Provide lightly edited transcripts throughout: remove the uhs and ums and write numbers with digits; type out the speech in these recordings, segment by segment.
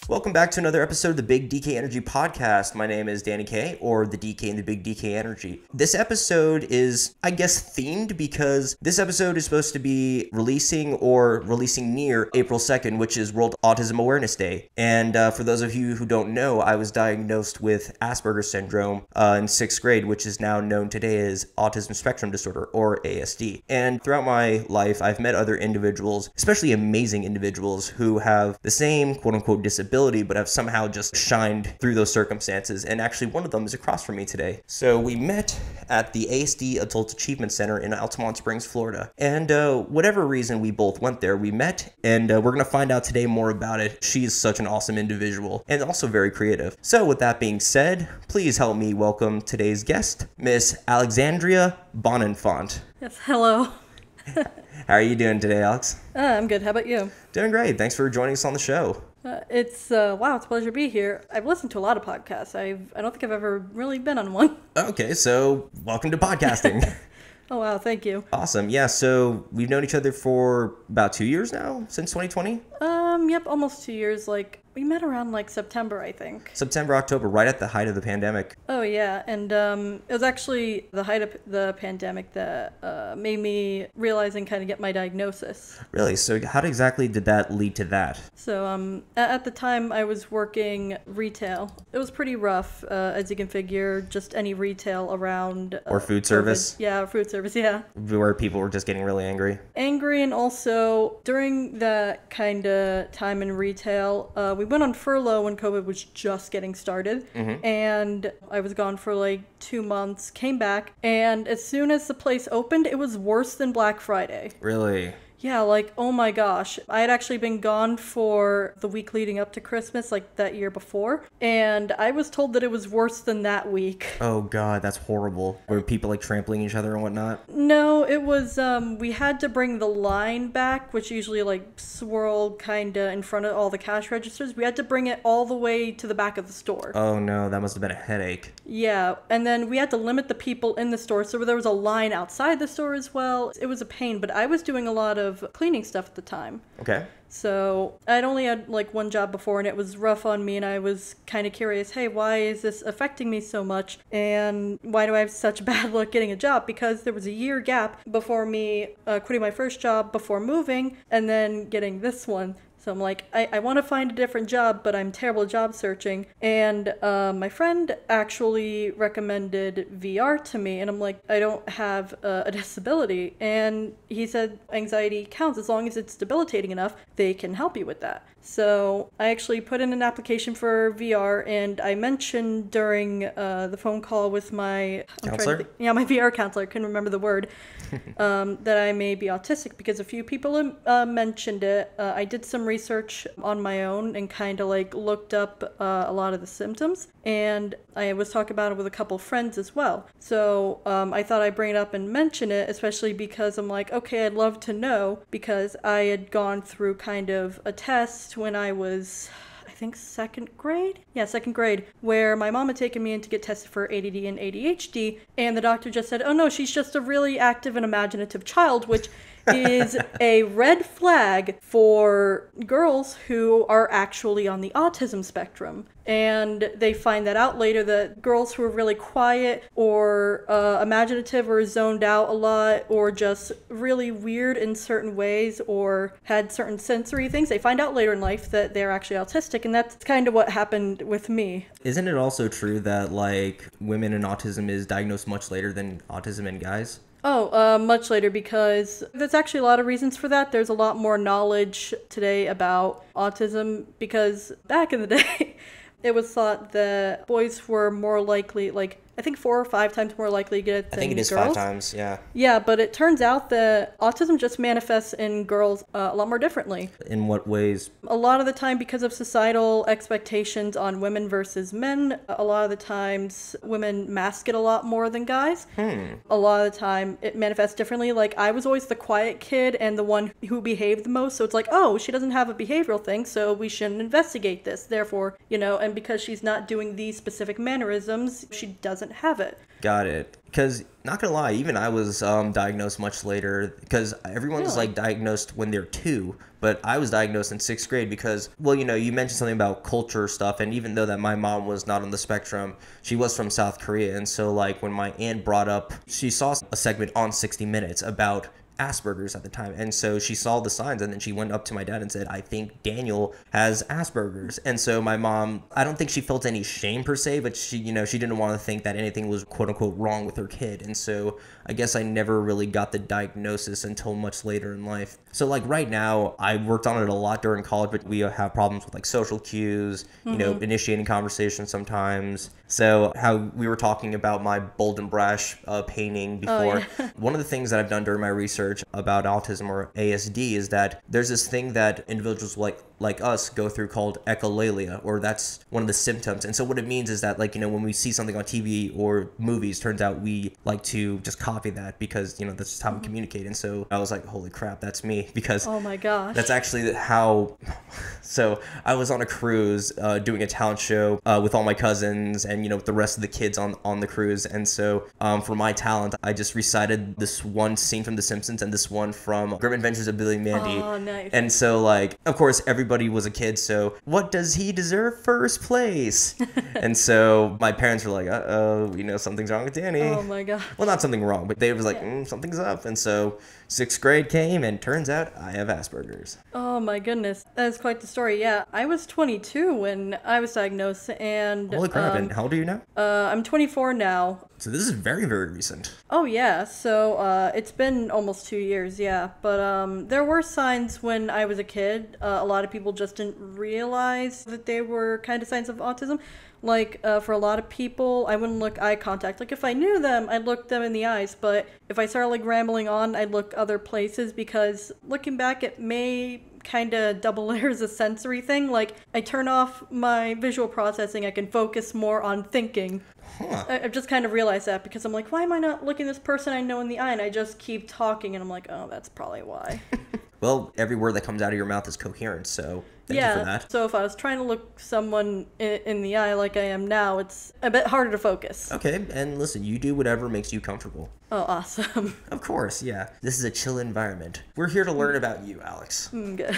Welcome back to another episode of the Big DK Energy Podcast. My name is Danny K, or the DK in the Big DK Energy. This episode is, I guess, themed because this episode is supposed to be releasing near April 2nd, which is World Autism Awareness Day. And for those of you who don't know, I was diagnosed with Asperger's syndrome in 6th grade, which is now known today as Autism Spectrum Disorder, or ASD. And throughout my life, I've met other individuals, especially amazing individuals, who have the same quote-unquote disability, but have somehow just shined through those circumstances. And actually, one of them is across from me today. So we met at the ASD Adult Achievement Center in Altamont Springs, Florida. And whatever reason we both went there, we met, and we're going to find out today more about it. She is such an awesome individual and also very creative. So with that being said, please help me welcome today's guest, Miss Alexandria Bonenfant. Yes, hello. How are you doing today, Alex? I'm good. How about you? Doing great. Thanks for joining us on the show. It's a pleasure to be here. I've listened to a lot of podcasts. I don't think I've ever really been on one. Okay, so welcome to podcasting. Oh, wow. Thank you. Awesome. Yeah, so we've known each other for about 2 years now, since 2020? Yep, almost 2 years. We met around, September, I think. September, October, right at the height of the pandemic. Oh, yeah, and it was actually the height of the pandemic that made me realize and kind of get my diagnosis. Really? So how exactly did that lead to that? So at the time, I was working retail. It was pretty rough, as you can figure, just any retail around... or food service? COVID. Yeah, food service, yeah. Where people were just getting really angry? Angry, and also during that kind of time in retail, we went on furlough when COVID was just getting started, and I was gone for 2 months, came back, and as soon as the place opened, it was worse than Black Friday. Really? Yeah, oh my gosh. I had actually been gone for the week leading up to Christmas, that year before, and I was told that it was worse than that week. Oh god, that's horrible. Were people trampling each other and whatnot? No, it was, we had to bring the line back, which usually swirled kinda in front of all the cash registers. We had to bring it all the way to the back of the store. Oh no, that must have been a headache. Yeah, and then we had to limit the people in the store, so there was a line outside the store as well. It was a pain, but I was doing a lot of cleaning stuff at the time. Okay. So I'd only had one job before, and it was rough on me, and I was kind of curious, hey, why is this affecting me so much, and why do I have such bad luck getting a job? Because there was a year gap before me quitting my first job before moving, and then getting this one. So I'm I want to find a different job, but I'm terrible at job searching. And my friend actually recommended VR to me, and I'm I don't have a disability. And he said anxiety counts. As long as it's debilitating enough, they can help you with that. So I actually put in an application for VR, and I mentioned during the phone call with my... counselor? My VR counselor, I couldn't remember the word, that I may be autistic because a few people mentioned it. I did some research on my own and kind of looked up a lot of the symptoms, and I was talking about it with a couple friends as well. So I thought I'd bring it up and mention it, especially because I'm okay, I'd love to know, because I had gone through kind of a test when I was, I think, second grade, where my mom had taken me in to get tested for ADD and ADHD, and the doctor just said, oh no, she's just a really active and imaginative child, which is a red flag for girls who are actually on the autism spectrum. And they find that out later, that girls who are really quiet or imaginative or zoned out a lot or just really weird in certain ways or had certain sensory things, they find out later in life that they're actually autistic, and that's kind of what happened with me. Isn't it also true that women in autism is diagnosed much later than autism in guys? Oh, much later, because there's actually a lot of reasons for that. There's a lot more knowledge today about autism, because back in the day, it was thought that boys were more likely, I think 4 or 5 times more likely to get it than girls. I think it is 5 times, yeah. Yeah, but it turns out that autism just manifests in girls a lot more differently. In what ways? A lot of the time because of societal expectations on women versus men. A lot of the times women mask it a lot more than guys. A lot of the time it manifests differently. I was always the quiet kid and the one who behaved the most. So it's oh, she doesn't have a behavioral thing, so we shouldn't investigate this. Therefore, and because she's not doing these specific mannerisms, she doesn't doesn't have it. Got it. Because, not gonna lie, even I was diagnosed much later, because everyone's Really? like diagnosed when they're 2, but I was diagnosed in 6th grade because, well, you know, you mentioned something about culture stuff, and even though that my mom was not on the spectrum, she was from South Korea, and so like when my aunt brought up, she saw a segment on 60 Minutes about Asperger's at the time, and so she saw the signs, and then she went up to my dad and said, I think Daniel has Asperger's. And so my mom, I don't think she felt any shame per se, but she, you know, she didn't want to think that anything was quote unquote wrong with her kid. And so I guess I never really got the diagnosis until much later in life. So like right now, I worked on it a lot during college, but we have problems with like social cues, you know, initiating conversations sometimes. So how we were talking about my bold and brash painting before. One of the things that I've done during my research about autism or ASD is that there's this thing that individuals like us go through called echolalia, or that's one of the symptoms. And so what it means is that, like, you know, when we see something on TV or movies, turns out we like to just copy that because, you know, that's just how we communicate. And so I was like, holy crap, that's me, because Oh my gosh. that's actually how. So I was on a cruise doing a talent show with all my cousins and, you know, with the rest of the kids on the cruise. And so for my talent, I just recited this one scene from The Simpsons and this one from Grim Adventures of Billy and Mandy. Oh, nice. And so, like, of course, everybody was a kid, so what does he deserve? First place. And so my parents were like, uh-oh, you know, something's wrong with Danny. Oh my god. Well, not something wrong, but they was like, something's up. And so 6th grade came, and turns out I have Asperger's. Oh my goodness. That's quite the story. Yeah, I was 22 when I was diagnosed, and Holy crap, and how old are you now? I'm 24 now. So this is very, very recent. Oh yeah, so it's been almost 2 years, yeah. But there were signs when I was a kid. A lot of people just didn't realize that they were kind of signs of autism. Like, for a lot of people, I wouldn't look eye contact. Like, if I knew them, I'd look them in the eyes. But if I started, like, rambling on, I'd look other places, because looking back, it may kind of double layers a sensory thing. Like, I turn off my visual processing, I can focus more on thinking. I've just kind of realized that, because I'm like, why am I not looking this person I know in the eye? And I just keep talking, and I'm like, oh, that's probably why. Well, every word that comes out of your mouth is coherent, so thank you for that. So if I was trying to look someone in the eye like I am now, it's a bit harder to focus. Okay, and listen, you do whatever makes you comfortable. Oh, awesome. Of course, yeah. This is a chill environment. We're here to learn about you, Alex. Good.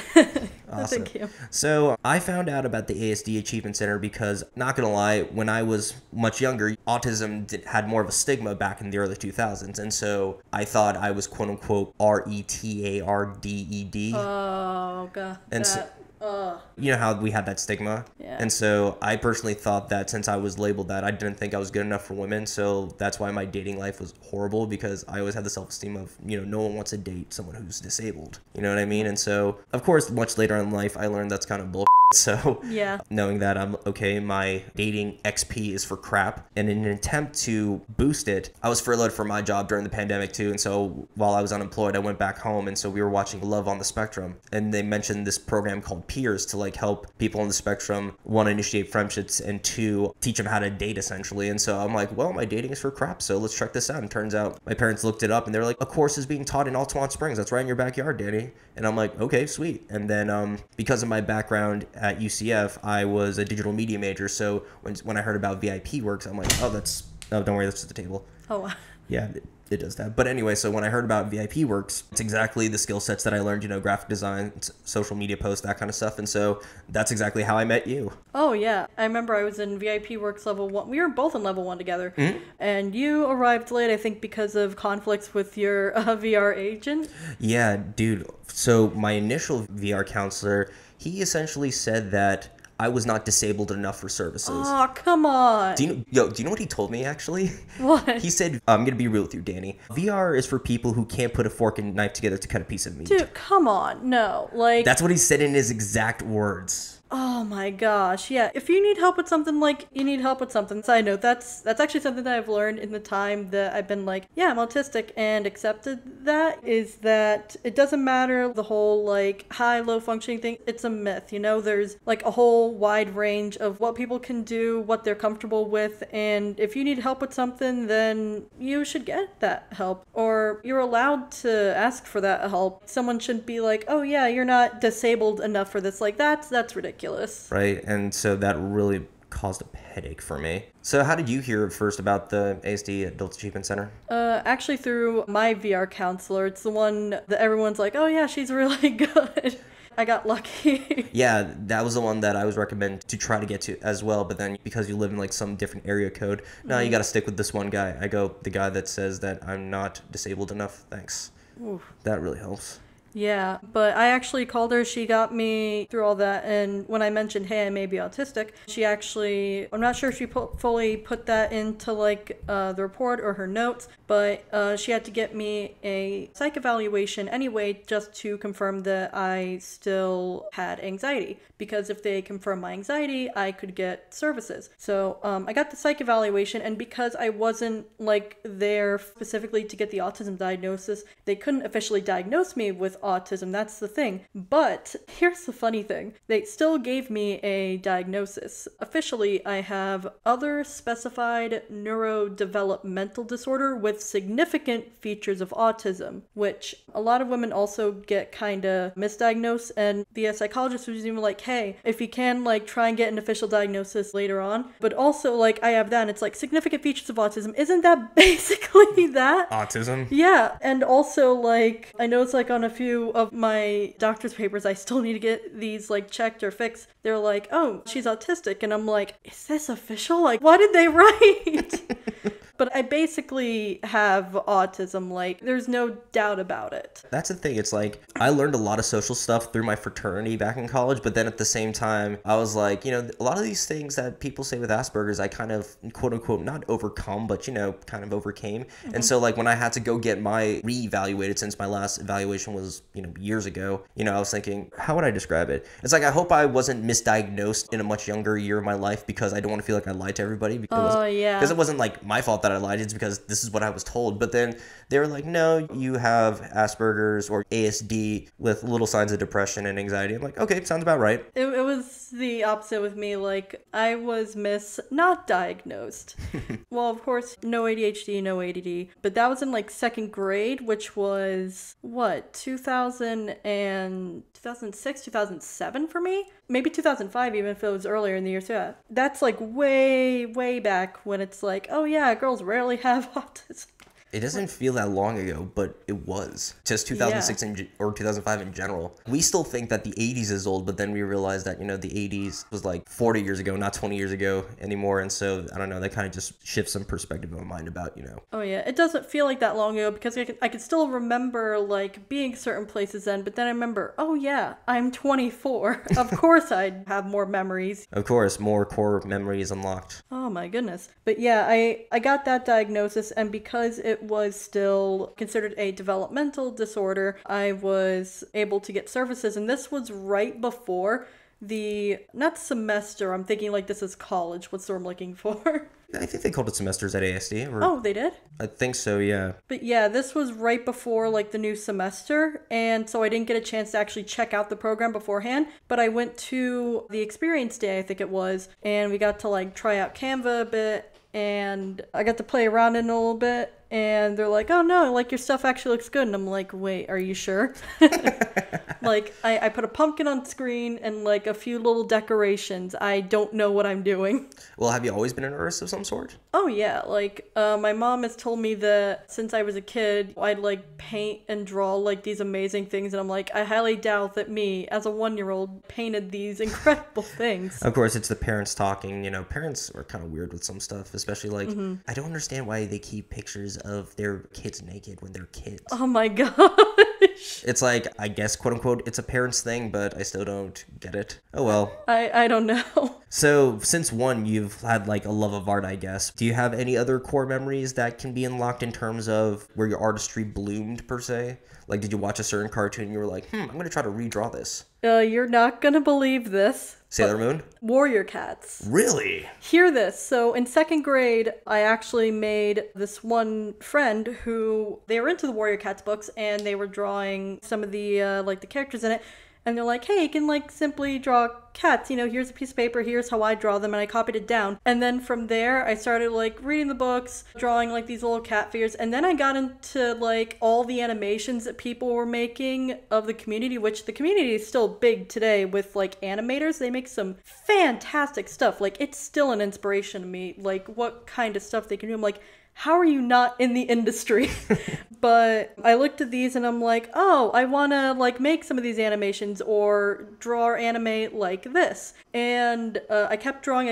Awesome. Thank you. So I found out about the ASD Achievement Center because, not gonna lie, when I was much younger, autism had more of a stigma back in the early 2000s, and so I thought I was quote unquote RETARDED. Oh god. And you know how we had that stigma? Yeah. And so I personally thought that since I was labeled that, I didn't think I was good enough for women. So that's why my dating life was horrible, because I always had the self-esteem of, you know, no one wants to date someone who's disabled. You know what I mean? And so, of course, much later in life, I learned that's kind of bullshit. So Yeah. knowing that I'm okay, my dating XP is for crap, and in an attempt to boost it, I was furloughed from my job during the pandemic too. And so while I was unemployed, I went back home, and so we were watching Love on the Spectrum, and they mentioned this program called Peers to like help people on the spectrum, one, initiate friendships, and two, teach them how to date essentially. And so I'm like, well, my dating is for crap, so let's check this out. And turns out my parents looked it up, and they're like, a course is being taught in Altamont Springs. That's right in your backyard, Danny. And I'm like, okay, sweet. And then because of my background at UCF, I was a digital media major. So when I heard about VIP Works, I'm like, oh, don't worry, that's just the table. Oh wow. Yeah, it does that. But anyway, so when I heard about VIP Works, it's exactly the skill sets that I learned, you know, graphic design, social media posts, that kind of stuff. And so that's exactly how I met you. Oh yeah. I remember I was in VIP Works level 1. We were both in level 1 together. And you arrived late, I think, because of conflicts with your VR agent. Yeah, dude. So my initial VR counselor, he essentially said that I was not disabled enough for services. Oh, come on. Do you know what he told me, actually? What? He said, I'm going to be real with you, Danny. VR is for people who can't put a fork and knife together to cut a piece of meat. Dude, come on. No. Like, That's what he said in his exact words. oh my gosh. Yeah. If you need help with something, like, you need help with something. Side note, that's actually something that I've learned in the time that I've been like, yeah, I'm autistic, and accepted that, is that it doesn't matter the whole, like, high, low functioning thing. It's a myth, you know? There's, like, a whole wide range of what people can do, what they're comfortable with, and if you need help with something, then you should get that help. Or you're allowed to ask for that help. Someone shouldn't be like, oh yeah, you're not disabled enough for this. Like, that's ridiculous. Right? And so that really caused a headache for me. So how did you hear first about the ASD Adult Achievement Center? Actually through my VR counselor. It's the one that everyone's like, oh yeah, she's really good. I got lucky. Yeah, that was the one that I was recommended to try to get to as well, but then because you live in like some different area code, no, you gotta stick with this one guy. I go, the guy that says that I'm not disabled enough, thanks. Oof. That really helps. Yeah, but I actually called her. She got me through all that. And when I mentioned, hey, I may be autistic, she actually, I'm not sure if she fully put that into like the report or her notes, but she had to get me a psych evaluation anyway, just to confirm that I still had anxiety. Because if they confirm my anxiety, I could get services. So I got the psych evaluation, and because I wasn't like there specifically to get the autism diagnosis, they couldn't officially diagnose me with autism. That's the thing. But here's the funny thing. They still gave me a diagnosis. Officially, I have other specified neurodevelopmental disorder with significant features of autism, which a lot of women also get kind of misdiagnosed. And the psychologist was even like, hey, if you can, like, try and get an official diagnosis later on. But also, like, I have that, and it's like significant features of autism. Isn't that basically that? Autism? Yeah. And also, like, I know it's like on a few of my doctor's papers, I still need to get these like checked or fixed. They're like, oh, she's autistic. And I'm like, is this official? Like, what did they write? But I basically have autism, like, there's no doubt about it. That's the thing. It's like, I learned a lot of social stuff through my fraternity back in college, but then at the same time, I was like, you know, a lot of these things that people say with Asperger's, I kind of, quote unquote, not overcome, but, you know, kind of overcame. Mm-hmm. And so, like, when I had to go get my reevaluated, since my last evaluation was, you know, years ago, you know, I was thinking, how would I describe it? It's like, I hope I wasn't misdiagnosed in a much younger year of my life, because I don't want to feel like I lied to everybody. Because it wasn't like my fault that I lied. It's because this is what I was told. But then they were like, no, you have Asperger's or ASD with little signs of depression and anxiety. I'm like, okay, sounds about right. It was the opposite with me. Like, I was not diagnosed. Well, of course, no ADHD, no ADD. But that was in like second grade, which was what, 2006, 2007 for me? Maybe 2005, even if it was earlier in the year. So yeah, that's like way, way back when it's like, oh yeah, girls rarely have autism. It doesn't feel that long ago, but it was. Just 2006 or 2005 in general. We still think that the 80s is old, but then we realized that, you know, the 80s was like 40 years ago, not 20 years ago anymore. And so, I don't know, that kind of just shifts some perspective in my mind about, you know. Oh yeah, it doesn't feel like that long ago, because I can still remember, like, being certain places then, but then I remember, oh yeah, I'm 24. Of course I'd have more memories. Of course, more core memories unlocked. Oh my goodness. But yeah, I got that diagnosis, and because it was still considered a developmental disorder, I was able to get services, and this was right before not semester, I'm thinking like this is college, what's the word I'm looking for? I think they called it semesters at ASD. Oh, they did? I think so, yeah. But yeah, this was right before like the new semester, and so I didn't get a chance to actually check out the program beforehand, but I went to the experience day, I think it was, and we got to like try out Canva a bit, and I got to play around in it a little bit, and they're like, oh no, like, your stuff actually looks good. And I'm like, wait, are you sure? Like, I put a pumpkin on screen and like a few little decorations. I don't know what I'm doing. Well, have you always been an artist of some sort? Oh yeah, like, my mom has told me that since I was a kid, I'd like paint and draw like these amazing things, and I'm like, I highly doubt that me, as a 1-year-old, painted these incredible things. Of course, it's the parents talking. You know, parents are kind of weird with some stuff, especially like, I don't understand why they keep pictures of their kids naked when they're kids. Oh my gosh. It's like, I guess, quote unquote, it's a parent's thing, but I still don't get it. Oh well. I don't know. So, since you've had like a love of art, I guess, do you have any other core memories that can be unlocked in terms of where your artistry bloomed, per se? Like, did you watch a certain cartoon and you were like, I'm going to try to redraw this? You're not gonna believe this. Sailor Moon? Warrior Cats. Really? Hear this. So in second grade, I actually made this one friend who, they were into the Warrior Cats books, and they were drawing some of the, like, the characters in it. And they're like, hey, you can like simply draw cats. Here's a piece of paper. Here's how I draw them. And I copied it down. And then from there, I started like reading the books, drawing like these little cat figures. And then I got into like all the animations that people were making of the community, which the community is still big today with like animators. They make some fantastic stuff. Like, it's still an inspiration to me, like what kind of stuff they can do. I'm like, how are you not in the industry? But I looked at these and I'm like, oh, I want to like make some of these animations or draw or animate like this. And I kept drawing.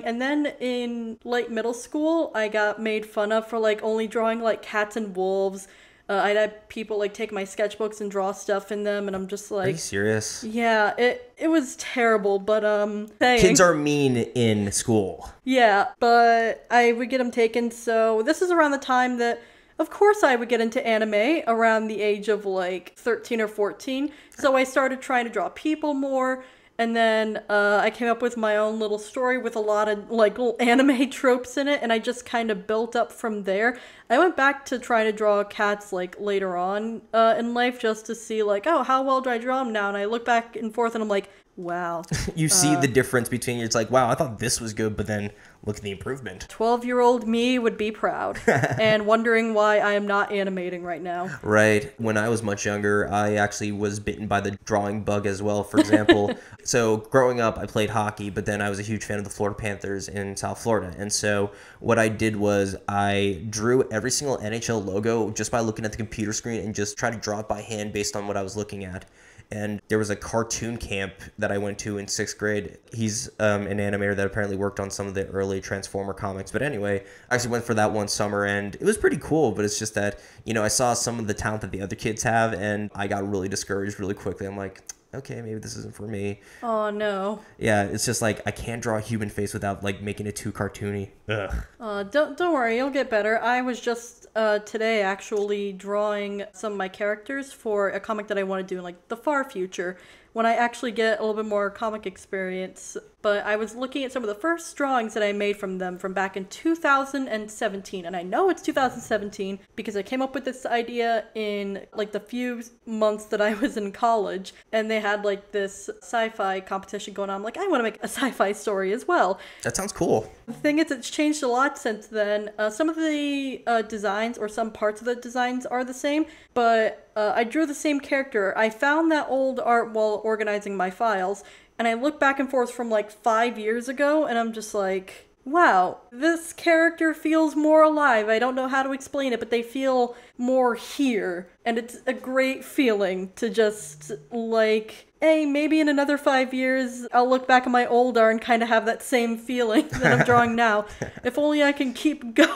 And then in like middle school, I got made fun of for like only drawing like cats and wolves. I'd had people like take my sketchbooks and draw stuff in them, and I'm just like, are you serious? Yeah, it was terrible, but kids are mean in school. Yeah, but I would get them taken. So this is around the time that, of course, I would get into anime around the age of like 13 or 14. So I started trying to draw people more. And then I came up with my own little story with a lot of like little anime tropes in it, and I just kind of built up from there. I went back to try to draw cats like later on in life just to see like, oh, how well do I draw them now? And I look back and forth and I'm like, wow. You see the difference between, it's like, wow, I thought this was good, but then look at the improvement. 12-year-old me would be proud and wondering why I am not animating right now. Right. When I was much younger, I actually was bitten by the drawing bug as well, for example. So growing up, I played hockey, but then I was a huge fan of the Florida Panthers in South Florida. And so what I did was I drew every single NHL logo just by looking at the computer screen and just tried to draw it by hand based on what I was looking at. And there was a cartoon camp that I went to in 6th grade. He's an animator that apparently worked on some of the early Transformer comics. But anyway, I actually went for that one summer, and it was pretty cool. But it's just that, I saw some of the talent that the other kids have, and I got really discouraged really quickly. I'm like, okay, maybe this isn't for me. Oh, no. Yeah, it's just like, I can't draw a human face without, like, making it too cartoony. Ugh. Don't worry, you'll get better. I was just today actually drawing some of my characters for a comic that I want to do in, like, the far future, when I actually get a little bit more comic experience. But I was looking at some of the first drawings that I made from them from back in 2017. And I know it's 2017 because I came up with this idea in like the few months that I was in college. And they had like this sci-fi competition going on. I'm like, I want to make a sci-fi story as well. That sounds cool. The thing is, it's changed a lot since then. Some of the designs or some parts of the designs are the same. But I drew the same character. I found that old art while organizing my files. And I look back and forth from like 5 years ago, and I'm just like, wow, this character feels more alive. I don't know how to explain it, but they feel more here. And it's a great feeling to just like, hey, maybe in another 5 years, I'll look back at my old art and kind of have that same feeling that I'm drawing now. If only I can keep going.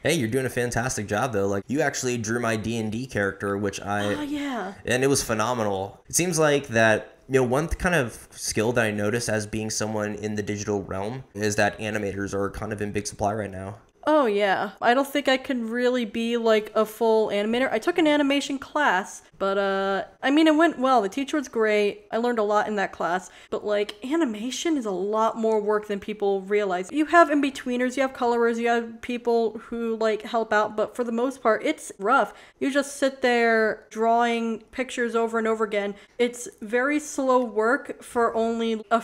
Hey, you're doing a fantastic job, though. Like, you actually drew my D&D character, which Oh, yeah. And it was phenomenal. It seems like that, one kind of skill that I notice as being someone in the digital realm is that animators are kind of in big supply right now. Oh, yeah. I don't think I could really be, like, a full animator. I took an animation class, but, it went well. The teacher was great. I learned a lot in that class. But, like, animation is a lot more work than people realize. You have in-betweeners, you have colorers, you have people who, like, help out. But for the most part, it's rough. You just sit there drawing pictures over and over again. It's very slow work for only a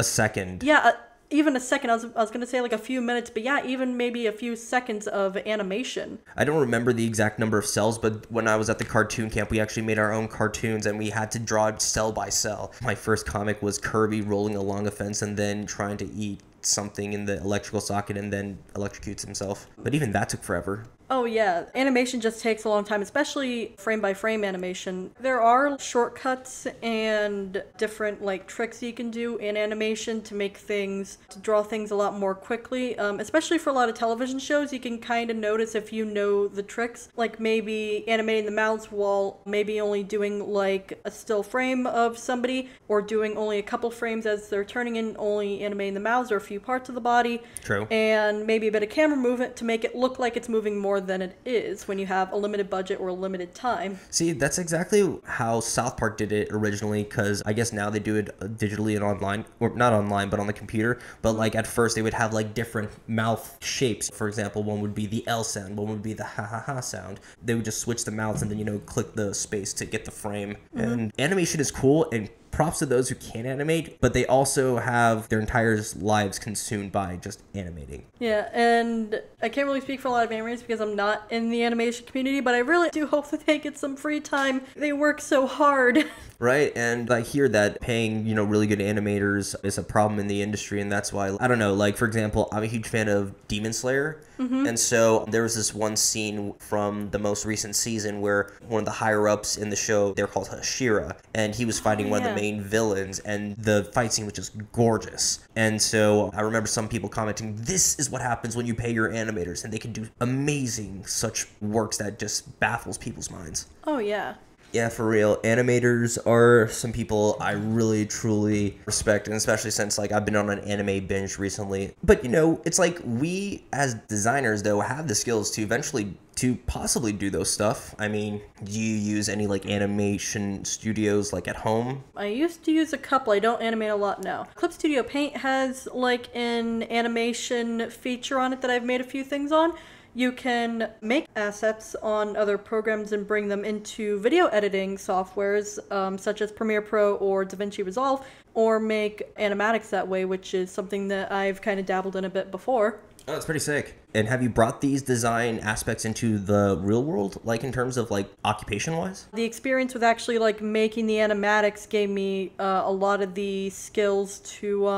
second. Yeah, even a second. I was going to say like a few minutes, but yeah, even maybe a few seconds of animation. I don't remember the exact number of cells, but when I was at the cartoon camp, we actually made our own cartoons, and we had to draw it cell by cell. My first comic was Kirby rolling along a fence and then trying to eat something in the electrical socket and then electrocutes himself. But even that took forever. Oh yeah, animation just takes a long time, especially frame by frame animation. There are shortcuts and different like tricks you can do in animation to draw things a lot more quickly. Especially for a lot of television shows, you can kind of notice if you know the tricks, like maybe animating the mouths while maybe only doing like a still frame of somebody, or doing only a couple frames as they're turning in, only animating the mouths or a few parts of the body. True. And maybe a bit of camera movement to make it look like it's moving more more than it is when you have a limited budget or a limited time. See, that's exactly how South Park did it originally, because I guess now they do it digitally and online, or not online, but on the computer. But like at first they would have like different mouth shapes. For example, one would be the L sound, one would be the ha ha ha sound. They would just switch the mouths and then, you know, click the space to get the frame. And animation is cool, and props to those who can animate, but they also have their entire lives consumed by just animating. Yeah, and I can't really speak for a lot of animators because I'm not in the animation community, but I really do hope that they get some free time. They work so hard. Right, and I hear that paying, you know, really good animators is a problem in the industry, and that's why, I don't know, like, for example, I'm a huge fan of Demon Slayer, and so there was this one scene from the most recent season where one of the higher-ups in the show, they're called Hashira, and he was fighting one of the main villains, and the fight scene was just gorgeous. And so I remember some people commenting, this is what happens when you pay your animators, and they can do amazing such works that just baffles people's minds. Oh, yeah. Yeah, for real. Animators are some people I really, truly respect, and especially since, like, I've been on an anime binge recently. But, you know, it's like we, as designers, though, have the skills to eventually to possibly do those stuff. I mean, do you use any, like, animation studios, like, at home? I used to use a couple. I don't animate a lot now. Clip Studio Paint has, like, an animation feature on it that I've made a few things on. You can make assets on other programs and bring them into video editing softwares, such as Premiere Pro or DaVinci Resolve, or make animatics that way, which is something that I've kind of dabbled in a bit before. Oh, that's pretty sick. And have you brought these design aspects into the real world, like in terms of like occupation-wise? The experience with actually like making the animatics gave me a lot of the skills to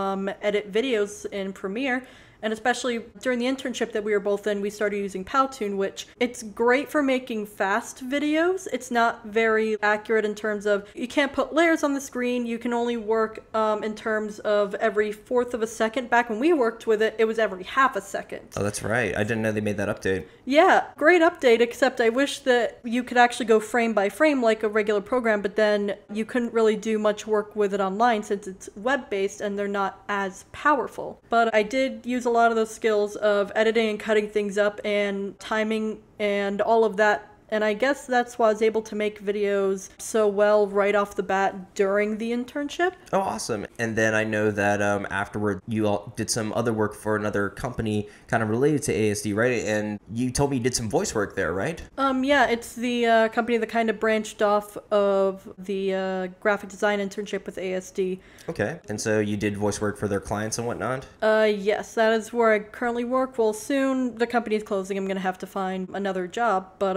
edit videos in Premiere. And especially during the internship that we were both in, we started using Powtoon, which it's great for making fast videos. It's not very accurate in terms of, you can't put layers on the screen. You can only work in terms of every fourth of a second. Back when we worked with it, it was every half a second. Oh, that's right. I didn't know they made that update. Yeah, great update, except I wish that you could actually go frame by frame like a regular program, but then you couldn't really do much work with it online since it's web-based and they're not as powerful. But I did use a lot of those skills of editing and cutting things up and timing and all of that. And I guess that's why I was able to make videos so well right off the bat during the internship. Oh, awesome. And then I know that afterward you all did some other work for another company kind of related to ASD, right? And you told me you did some voice work there, right? Yeah, it's the company that kind of branched off of the graphic design internship with ASD. Okay. And so you did voice work for their clients and whatnot? Yes, that is where I currently work. Well, soon the company's closing. I'm going to have to find another job. But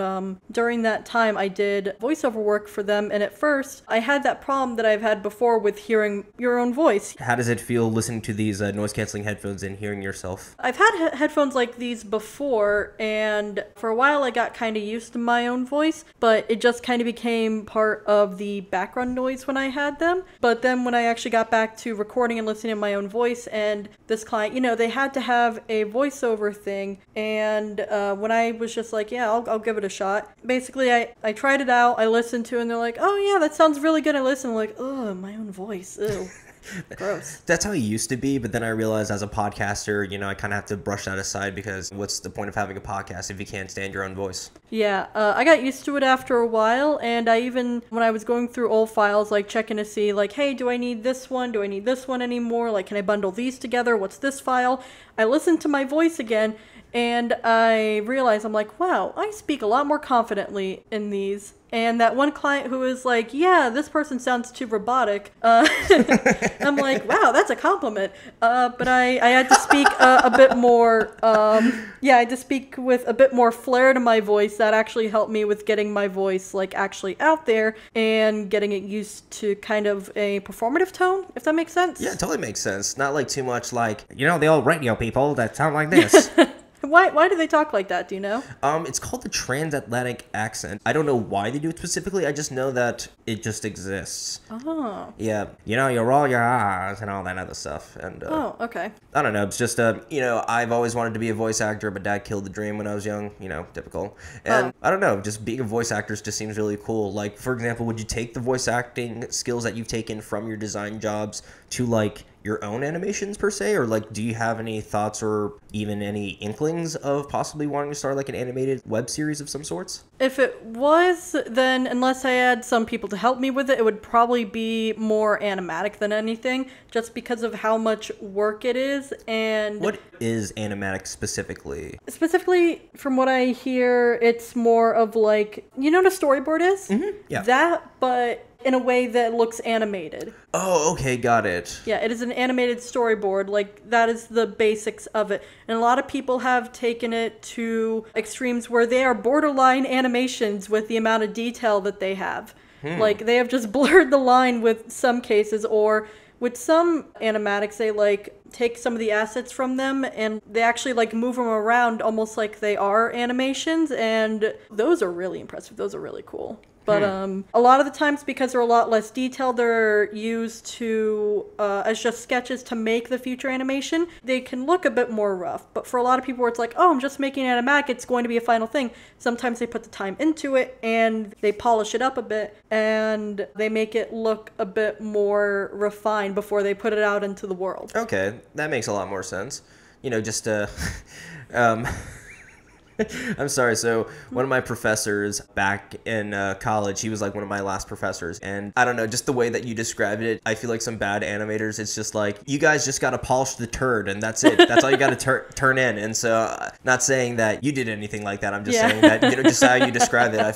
during that time, I did voiceover work for them. And at first, I had that problem that I've had before with hearing your own voice. How does it feel listening to these noise-canceling headphones and hearing yourself? I've had headphones like these before, and for a while I got kind of used to my own voice, but it just kind of became part of the background noise when I had them. But then when I actually got back to recording and listening to my own voice, and this client, you know, they had to have a voiceover thing, and when I was just like, yeah, I'll give it a shot. Basically, I tried it out, I listened to it, and they're like, oh yeah, that sounds really good. I listened, I'm like, oh, my own voice, ew. Gross. That's how it used to be, but then I realized as a podcaster, you know, I kind of have to brush that aside because what's the point of having a podcast if you can't stand your own voice? Yeah, I got used to it after a while, and I even, when I was going through old files, like checking to see, like, hey, do I need this one? Do I need this one anymore? Like, can I bundle these together? What's this file? I listened to my voice again, and I realized, I'm like, wow, I speak a lot more confidently in these. And that one client who was like, yeah, this person sounds too robotic. I'm like, wow, that's a compliment. But I had to speak a bit more, yeah, I had to speak with a bit more flair to my voice. That actually helped me with getting my voice, like, actually out there and getting it used to kind of a performative tone, if that makes sense. Yeah, it totally makes sense. Not like too much like, you know, the old radio people that sound like this. Why do they talk like that? Do you know? It's called the transatlantic accent. I don't know why they do it specifically. I just know that it just exists. Oh. Yeah. You know, you roll your eyes and all that other stuff. And oh, okay. I don't know. It's just, you know, I've always wanted to be a voice actor, but dad killed the dream when I was young. You know, typical. And I don't know. Just being a voice actor just seems really cool. Like, for example, would you take the voice acting skills that you've taken from your design jobs to, like, your own animations per se, or like do you have any thoughts or even any inklings of possibly wanting to start like an animated web series of some sorts? If it was, then unless I had some people to help me with it, it would probably be more animatic than anything, just because of how much work it is. And what is animatic specifically? Specifically, from what I hear, it's more of like, you know what a storyboard is? Mm-hmm. Yeah. That, but in a way that looks animated. Oh, okay, got it. Yeah, it is an animated storyboard. Like, that is the basics of it. And a lot of people have taken it to extremes where they are borderline animations with the amount of detail that they have. Like, they have just blurred the line with some cases, or with some animatics, they like take some of the assets from them and they actually like move them around almost like they are animations, and those are really impressive. Those are really cool. But a lot of the times, because they're a lot less detailed, they're used to as just sketches to make the future animation. They can look a bit more rough. But for a lot of people where it's like, oh, I'm just making animatic, it's going to be a final thing. Sometimes they put the time into it and they polish it up a bit and they make it look a bit more refined before they put it out into the world. Okay, that makes a lot more sense. You know, just I'm sorry. So one of my professors back in college, he was like one of my last professors. And I don't know, just the way that you described it, I feel like some bad animators, it's just like, you guys just got to polish the turd and that's it. That's all you got to turn in. And so not saying that you did anything like that. I'm just saying that, you know, just how you described it, I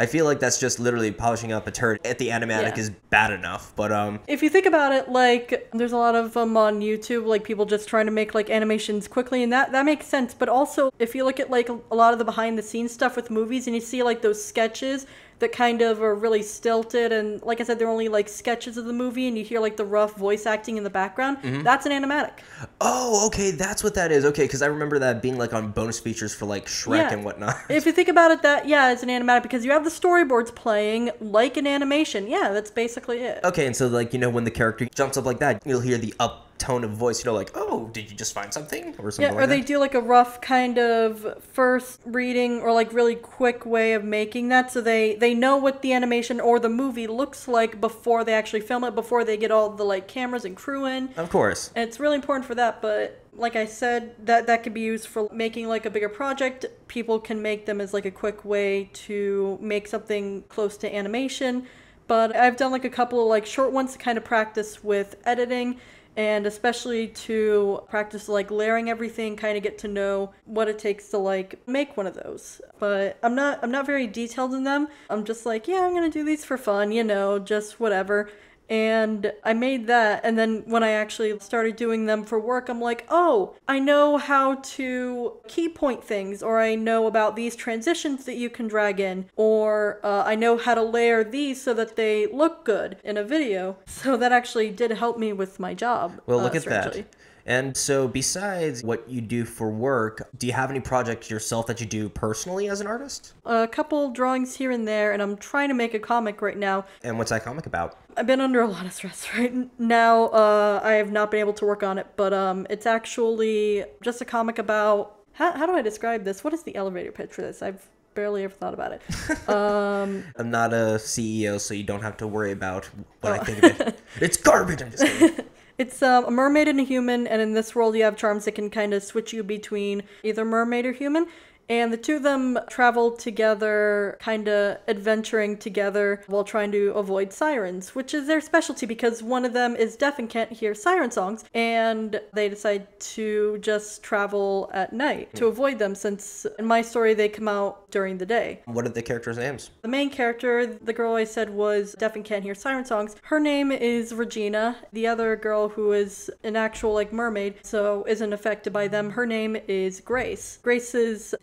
feel like that's just literally polishing up a turd at the animatic is bad enough. But if you think about it, like, there's a lot of them on YouTube, like people just trying to make like animations quickly, and that makes sense. But also, if you look at like a lot of the behind the scenes stuff with movies and you see like those sketches that kind of are really stilted, and like I said, they're only like sketches of the movie and you hear like the rough voice acting in the background, that's an animatic. Oh, okay, that's what that is. Okay, because I remember that being like on bonus features for like Shrek and whatnot. If you think about it, it's an animatic because you have the storyboards playing like an animation. Yeah, that's basically it. Okay, and so like, you know, when the character jumps up like that, you'll hear the up tone of voice, you know, like, oh, did you just find something? Or something like that. They do like a rough kind of first reading or like really quick way of making that, so they know what the animation or the movie looks like before they actually film it, before they get all the like cameras and crew in. Of course. And it's really important for that, but like I said, that could be used for making like a bigger project. People can make them as like a quick way to make something close to animation. But I've done like a couple of like short ones to kind of practice with editing, and especially to practice like layering everything, kind of get to know what it takes to like make one of those. But I'm not very detailed in them. I'm just like, yeah, I'm gonna do these for fun, you know, just whatever. And I made that, and then when I actually started doing them for work, I'm like, oh, I know how to key point things, or I know about these transitions that you can drag in, or I know how to layer these so that they look good in a video. So that actually did help me with my job. Well, look at that. And so besides what you do for work, do you have any projects yourself that you do personally as an artist? A couple drawings here and there, and I'm trying to make a comic right now. And what's that comic about? I've been under a lot of stress right now. I have not been able to work on it, but it's actually just a comic about... How do I describe this? What is the elevator pitch for this? I've barely ever thought about it. I'm not a CEO, so you don't have to worry about what I think of it. It's garbage! I'm just kidding. It's a mermaid and a human, and in this world you have charms that can kind of switch you between either mermaid or human. And the two of them travel together, kind of adventuring together while trying to avoid sirens, which is their specialty because one of them is deaf and can't hear siren songs. And they decide to just travel at night to avoid them, since in my story they come out during the day. What are the characters' names? The main character, the girl I said was deaf and can't hear siren songs, her name is Regina. The other girl, who is an actual like mermaid, so isn't affected by them, her name is Grace. Grace is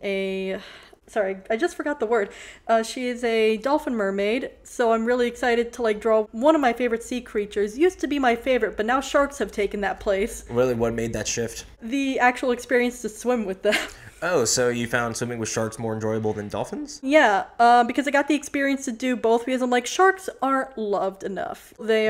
sorry, I just forgot the word. She is a dolphin mermaid, so I'm really excited to like draw one of my favorite sea creatures. Used to be my favorite, but now sharks have taken that place. Really, what made that shift? The actual experience to swim with them. Oh, so you found swimming with sharks more enjoyable than dolphins? Yeah, because I got the experience to do both because I'm like, sharks aren't loved enough. They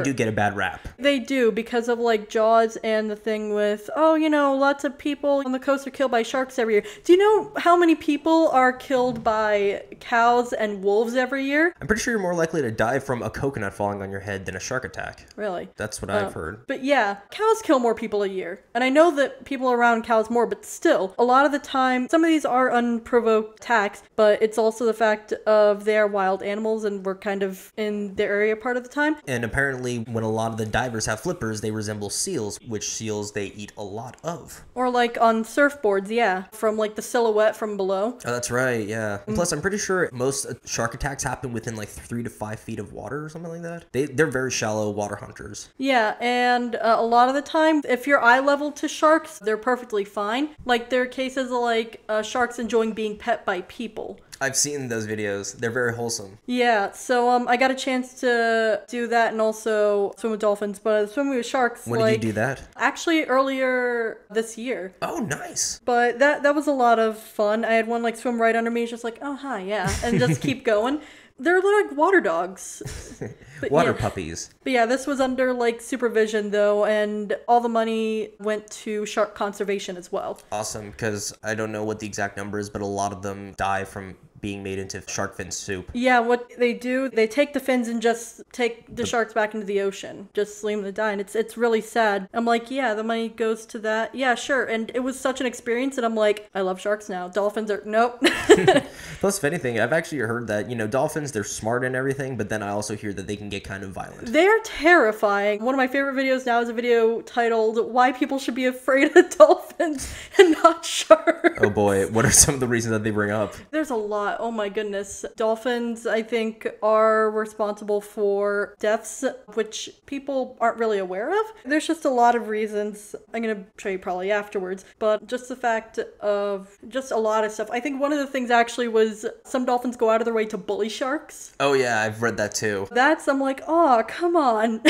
do get a bad rap. They do because of like Jaws and the thing with, oh, you know, lots of people on the coast are killed by sharks every year. Do you know how many people are killed by cows and wolves every year? I'm pretty sure you're more likely to die from a coconut falling on your head than a shark attack. Really? That's what I've heard. But yeah, cows kill more people a year. And I know that people are around cows more, but still, a lot of the time, some of these are unprovoked attacks, but it's also the fact of they're wild animals and we're kind of in their area part of the time. And apparently, when a lot of the divers have flippers, they resemble seals, which seals they eat a lot of. Or like on surfboards, yeah, from like the silhouette from below. Oh, that's right, yeah. Plus, I'm pretty sure most shark attacks happen within like 3 to 5 feet of water or something like that. They're very shallow water hunters. Yeah, and a lot of the time, if you're eye level to sharks, they're perfectly fine. Like, there are cases of like sharks enjoying being pet by people. I've seen those videos. They're very wholesome. Yeah, so I got a chance to do that and also swim with dolphins, but swimming with sharks, When did you do that? Actually, earlier this year. Oh, nice. But that was a lot of fun. I had one like swim right under me, just like, oh hi, yeah, and just keep going. They're like water dogs. Water puppies. But yeah, this was under like supervision though, and all the money went to shark conservation as well. Awesome, because I don't know what the exact number is, but a lot of them die from being made into shark fin soup. Yeah, what they do, they take the fins and just take the sharks back into the ocean. Just leave them to die, and it's really sad. I'm like, yeah, the money goes to that. Yeah, sure. And it was such an experience, and I'm like, I love sharks now. Dolphins are, nope. Plus, if anything, I've actually heard that, you know, dolphins, they're smart and everything, but then I also hear that they can get kind of violent. They're terrifying. One of my favorite videos now is a video titled, Why People Should Be Afraid of Dolphins and Not Sharks. Oh boy, what are some of the reasons that they bring up? There's a lot. Oh my goodness. Dolphins, I think, are responsible for deaths, which people aren't really aware of. There's just a lot of reasons. I'm going to show you probably afterwards, but just the fact of just a lot of stuff. I think one of the things actually was some dolphins go out of their way to bully sharks. Oh yeah, I've read that too. I'm like, oh, come on.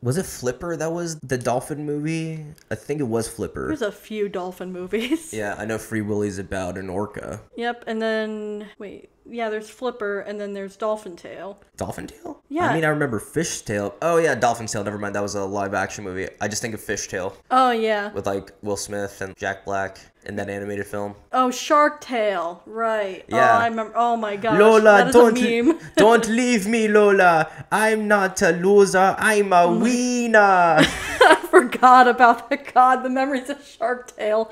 Was it Flipper that was the dolphin movie? I think it was Flipper. There's a few dolphin movies. Yeah, I know Free Willy's about an orca. Yep, and then, wait, yeah, there's Flipper, and then there's Dolphin Tail. Dolphin Tail? Yeah. I mean, I remember Fish Tail. Oh yeah, Dolphin Tail, never mind, that was a live action movie. I just think of Fish Tail. Oh yeah. With like Will Smith and Jack Black in that animated film. Oh, Shark Tale, right. Yeah. Oh, I remember, oh my gosh, Lola, that is a meme. don't leave me, Lola. I'm not a loser, I'm a wiener. I forgot about that. God, the memories of Shark Tale.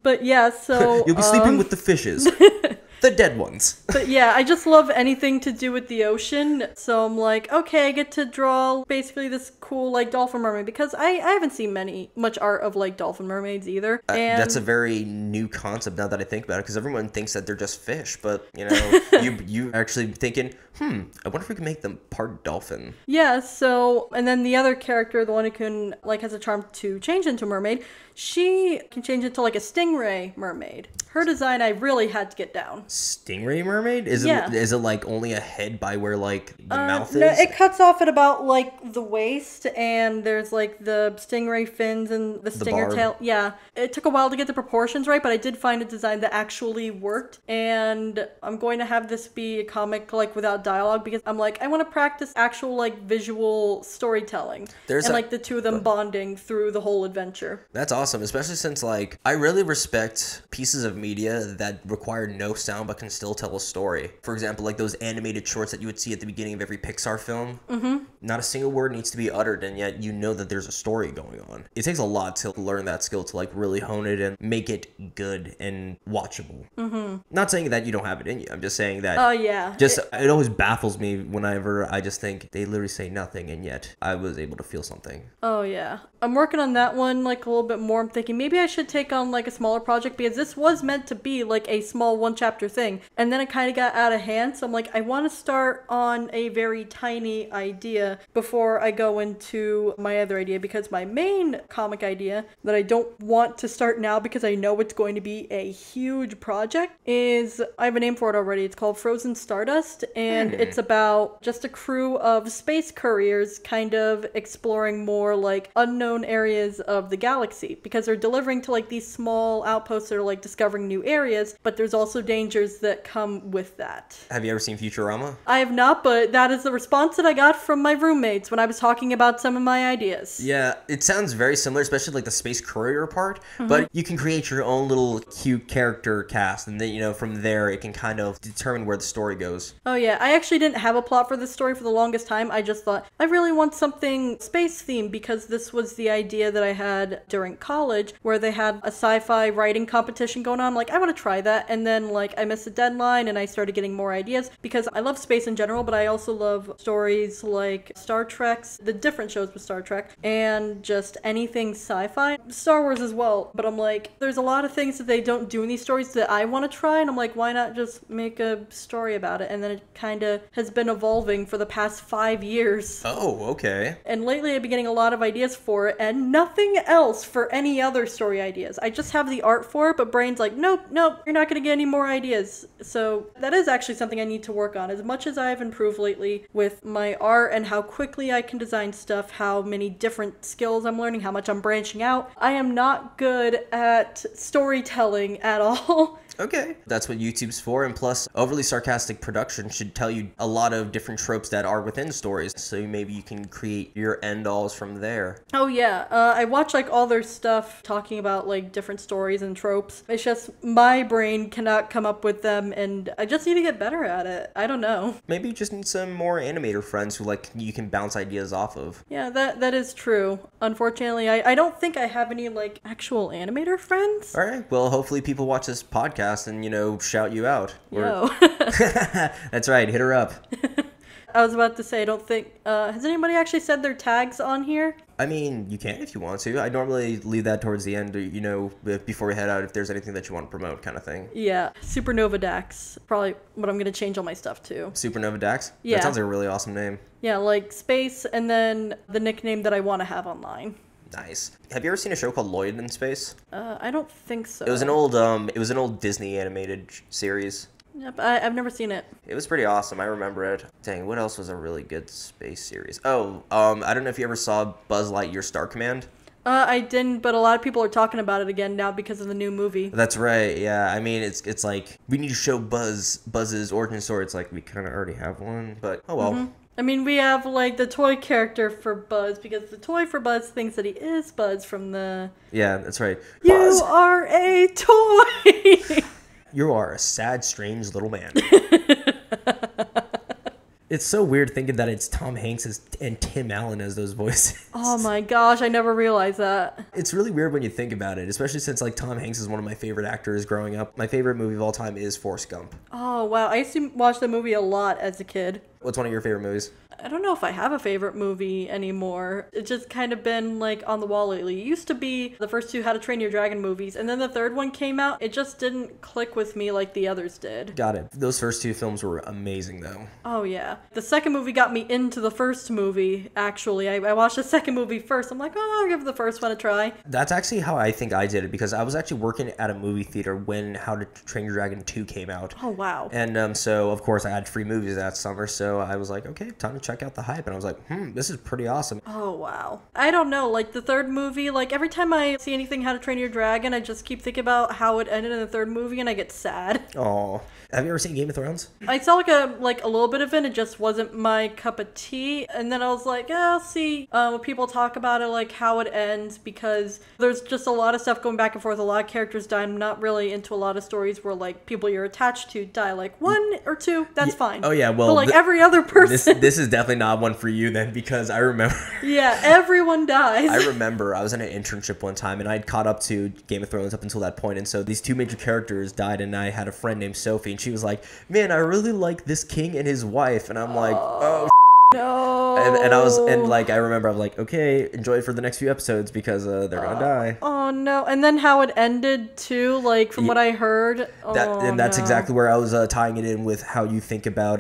But yeah, so You'll be sleeping with the fishes. The dead ones. But yeah, I just love anything to do with the ocean. So I'm like, okay, I get to draw basically this cool like dolphin mermaid, because I haven't seen much art of like dolphin mermaids either. And that's a very new concept now that I think about it, because everyone thinks that they're just fish, but you know, you actually thinking, I wonder if we can make them part dolphin. Yeah, so, and then the other character, the one who can, like, has a charm to change into a mermaid, she can change into, like, a Stingray Mermaid. Her design, I really had to get down. Stingray Mermaid? Is it like only a head by where, like, the mouth is? No, it cuts off at about, like, the waist, and there's, like, the stingray fins and the stinger tail. Yeah, it took a while to get the proportions right, but I did find a design that actually worked, and I'm going to have this be a comic, like, without dialogue, because I'm like, I want to practice actual like visual storytelling like the two of them bonding through the whole adventure. That's awesome, especially since like I really respect pieces of media that require no sound but can still tell a story. For example, like those animated shorts that you would see at the beginning of every Pixar film. Not a single word needs to be uttered, and yet you know that there's a story going on. It takes a lot to learn that skill, to like really hone it and make it good and watchable. Not saying that you don't have it in you. I'm just saying that. Oh yeah. It always baffles me whenever I just think they literally say nothing, and yet I was able to feel something. Oh yeah. I'm working on that one like a little bit more. I'm thinking maybe I should take on like a smaller project, because this was meant to be like a small one chapter thing, and then it kind of got out of hand. So I'm like, I want to start on a very tiny idea idea before I go into my other idea, because my main comic idea that I don't want to start now because I know it's going to be a huge project is, I have a name for it already. It's called Frozen Stardust, and it's about just a crew of space couriers kind of exploring more like unknown areas of the galaxy, because they're delivering to like these small outposts that are like discovering new areas, but there's also dangers that come with that. Have you ever seen Futurama? I have not, but that is the response that I got from my roommates when I was talking about some of my ideas. Yeah, it sounds very similar, especially like the space courier part, but you can create your own little cute character cast, and then, you know, from there it can kind of determine where the story goes. Oh yeah, I actually didn't have a plot for this story for the longest time. I just thought, I really want something space themed, because this was the idea that I had during college, where they had a sci-fi writing competition going on. Like, I want to try that, and then like I missed a deadline and I started getting more ideas, because I love space in general, but I also love stories like Star Trek's, the different shows with Star Trek, and just anything sci-fi. Star Wars as well, but I'm like, there's a lot of things that they don't do in these stories that I want to try, and I'm like, why not just make a story about it? And then it kind of has been evolving for the past 5 years. Oh, okay. And lately I've been getting a lot of ideas for it, and nothing else for any other story ideas. I just have the art for it, but brain's like, nope, you're not going to get any more ideas. So that is actually something I need to work on. As much as I've improved lately with my art and how quickly I can design stuff, how many different skills I'm learning, how much I'm branching out, I am not good at storytelling at all. Okay. That's what YouTube's for, and plus, overly sarcastic production should tell you a lot of different tropes that are within stories, so maybe you can create your end-alls from there. Oh yeah, I watch like all their stuff talking about like different stories and tropes. It's just my brain cannot come up with them, and I just need to get better at it. I don't know. Maybe you just need some more animator friends who like you can bounce ideas off of. Yeah, that is true. Unfortunately, I don't think I have any like actual animator friends. Alright, well hopefully people watch this podcast and, you know, shout you out. Yo. That's right, hit her up. I was about to say, I don't think, has anybody actually said their tags on here? I mean, you can if you want to. I normally leave that towards the end, you know, before we head out, if there's anything that you want to promote, kind of thing. Yeah, Supernova Dax. Probably what I'm going to change all my stuff to. Supernova Dax? Yeah. That sounds like a really awesome name. Yeah, like space, and then the nickname that I want to have online. Nice. Have you ever seen a show called Lloyd in Space? I don't think so. It was an old Disney animated series. Yep, I've never seen it. It was pretty awesome. I remember it. Dang, what else was a really good space series? Oh, I don't know if you ever saw Buzz Lightyear Star Command. I didn't, but a lot of people are talking about it again now because of the new movie. That's right. Yeah, I mean, it's like we need to show Buzz's origin story. It's like we kind of already have one, but oh well. Mm-hmm. I mean, we have, like, the toy character for Buzz, because the toy for Buzz thinks that he is Buzz from the... Yeah, that's right. Buzz! You are a toy! You are a sad, strange little man. It's so weird thinking that it's Tom Hanks and Tim Allen as those voices. Oh my gosh, I never realized that. It's really weird when you think about it, especially since, like, Tom Hanks is one of my favorite actors growing up. My favorite movie of all time is Forrest Gump. Oh, wow. I used to watch the movie a lot as a kid. What's one of your favorite movies? I don't know if I have a favorite movie anymore. It's just kind of been like on the wall lately. It used to be the first two How to Train Your Dragon movies, and then the third one came out. It just didn't click with me like the others did. Got it. Those first two films were amazing, though. Oh, yeah. The second movie got me into the first movie, actually. I watched the second movie first. I'm like, oh, I'll give the first one a try. That's actually how I think I did it, because I was actually working at a movie theater when How to Train Your Dragon 2 came out. Oh, wow. And so, of course, I had free movies that summer, so I was like, okay, time to check out the hype. And I was like, this is pretty awesome. Oh, wow. I don't know, like the third movie, like every time I see anything How to Train Your Dragon, I just keep thinking about how it ended in the third movie and I get sad. Oh, have you ever seen Game of Thrones? I saw like a little bit of it. It just wasn't my cup of tea. And then I was like, yeah, I'll see what people talk about it, like how it ends, because there's just a lot of stuff going back and forth. A lot of characters die. I'm not really into a lot of stories where like people you're attached to die. Like one or two, that's fine. Oh yeah, well, but like every other person. This is definitely not one for you then, because I remember. Yeah, everyone dies. I remember I was in an internship one time and I'd caught up to Game of Thrones up until that point, and so these two major characters died, and I had a friend named Sophie, and she was like, man, I really like this king and his wife, and I'm like, oh No. And like I remember I'm like, okay, enjoy it for the next few episodes because they're gonna die. Oh no! And then how it ended too, like from what I heard. That's exactly where I was tying it in with how you think about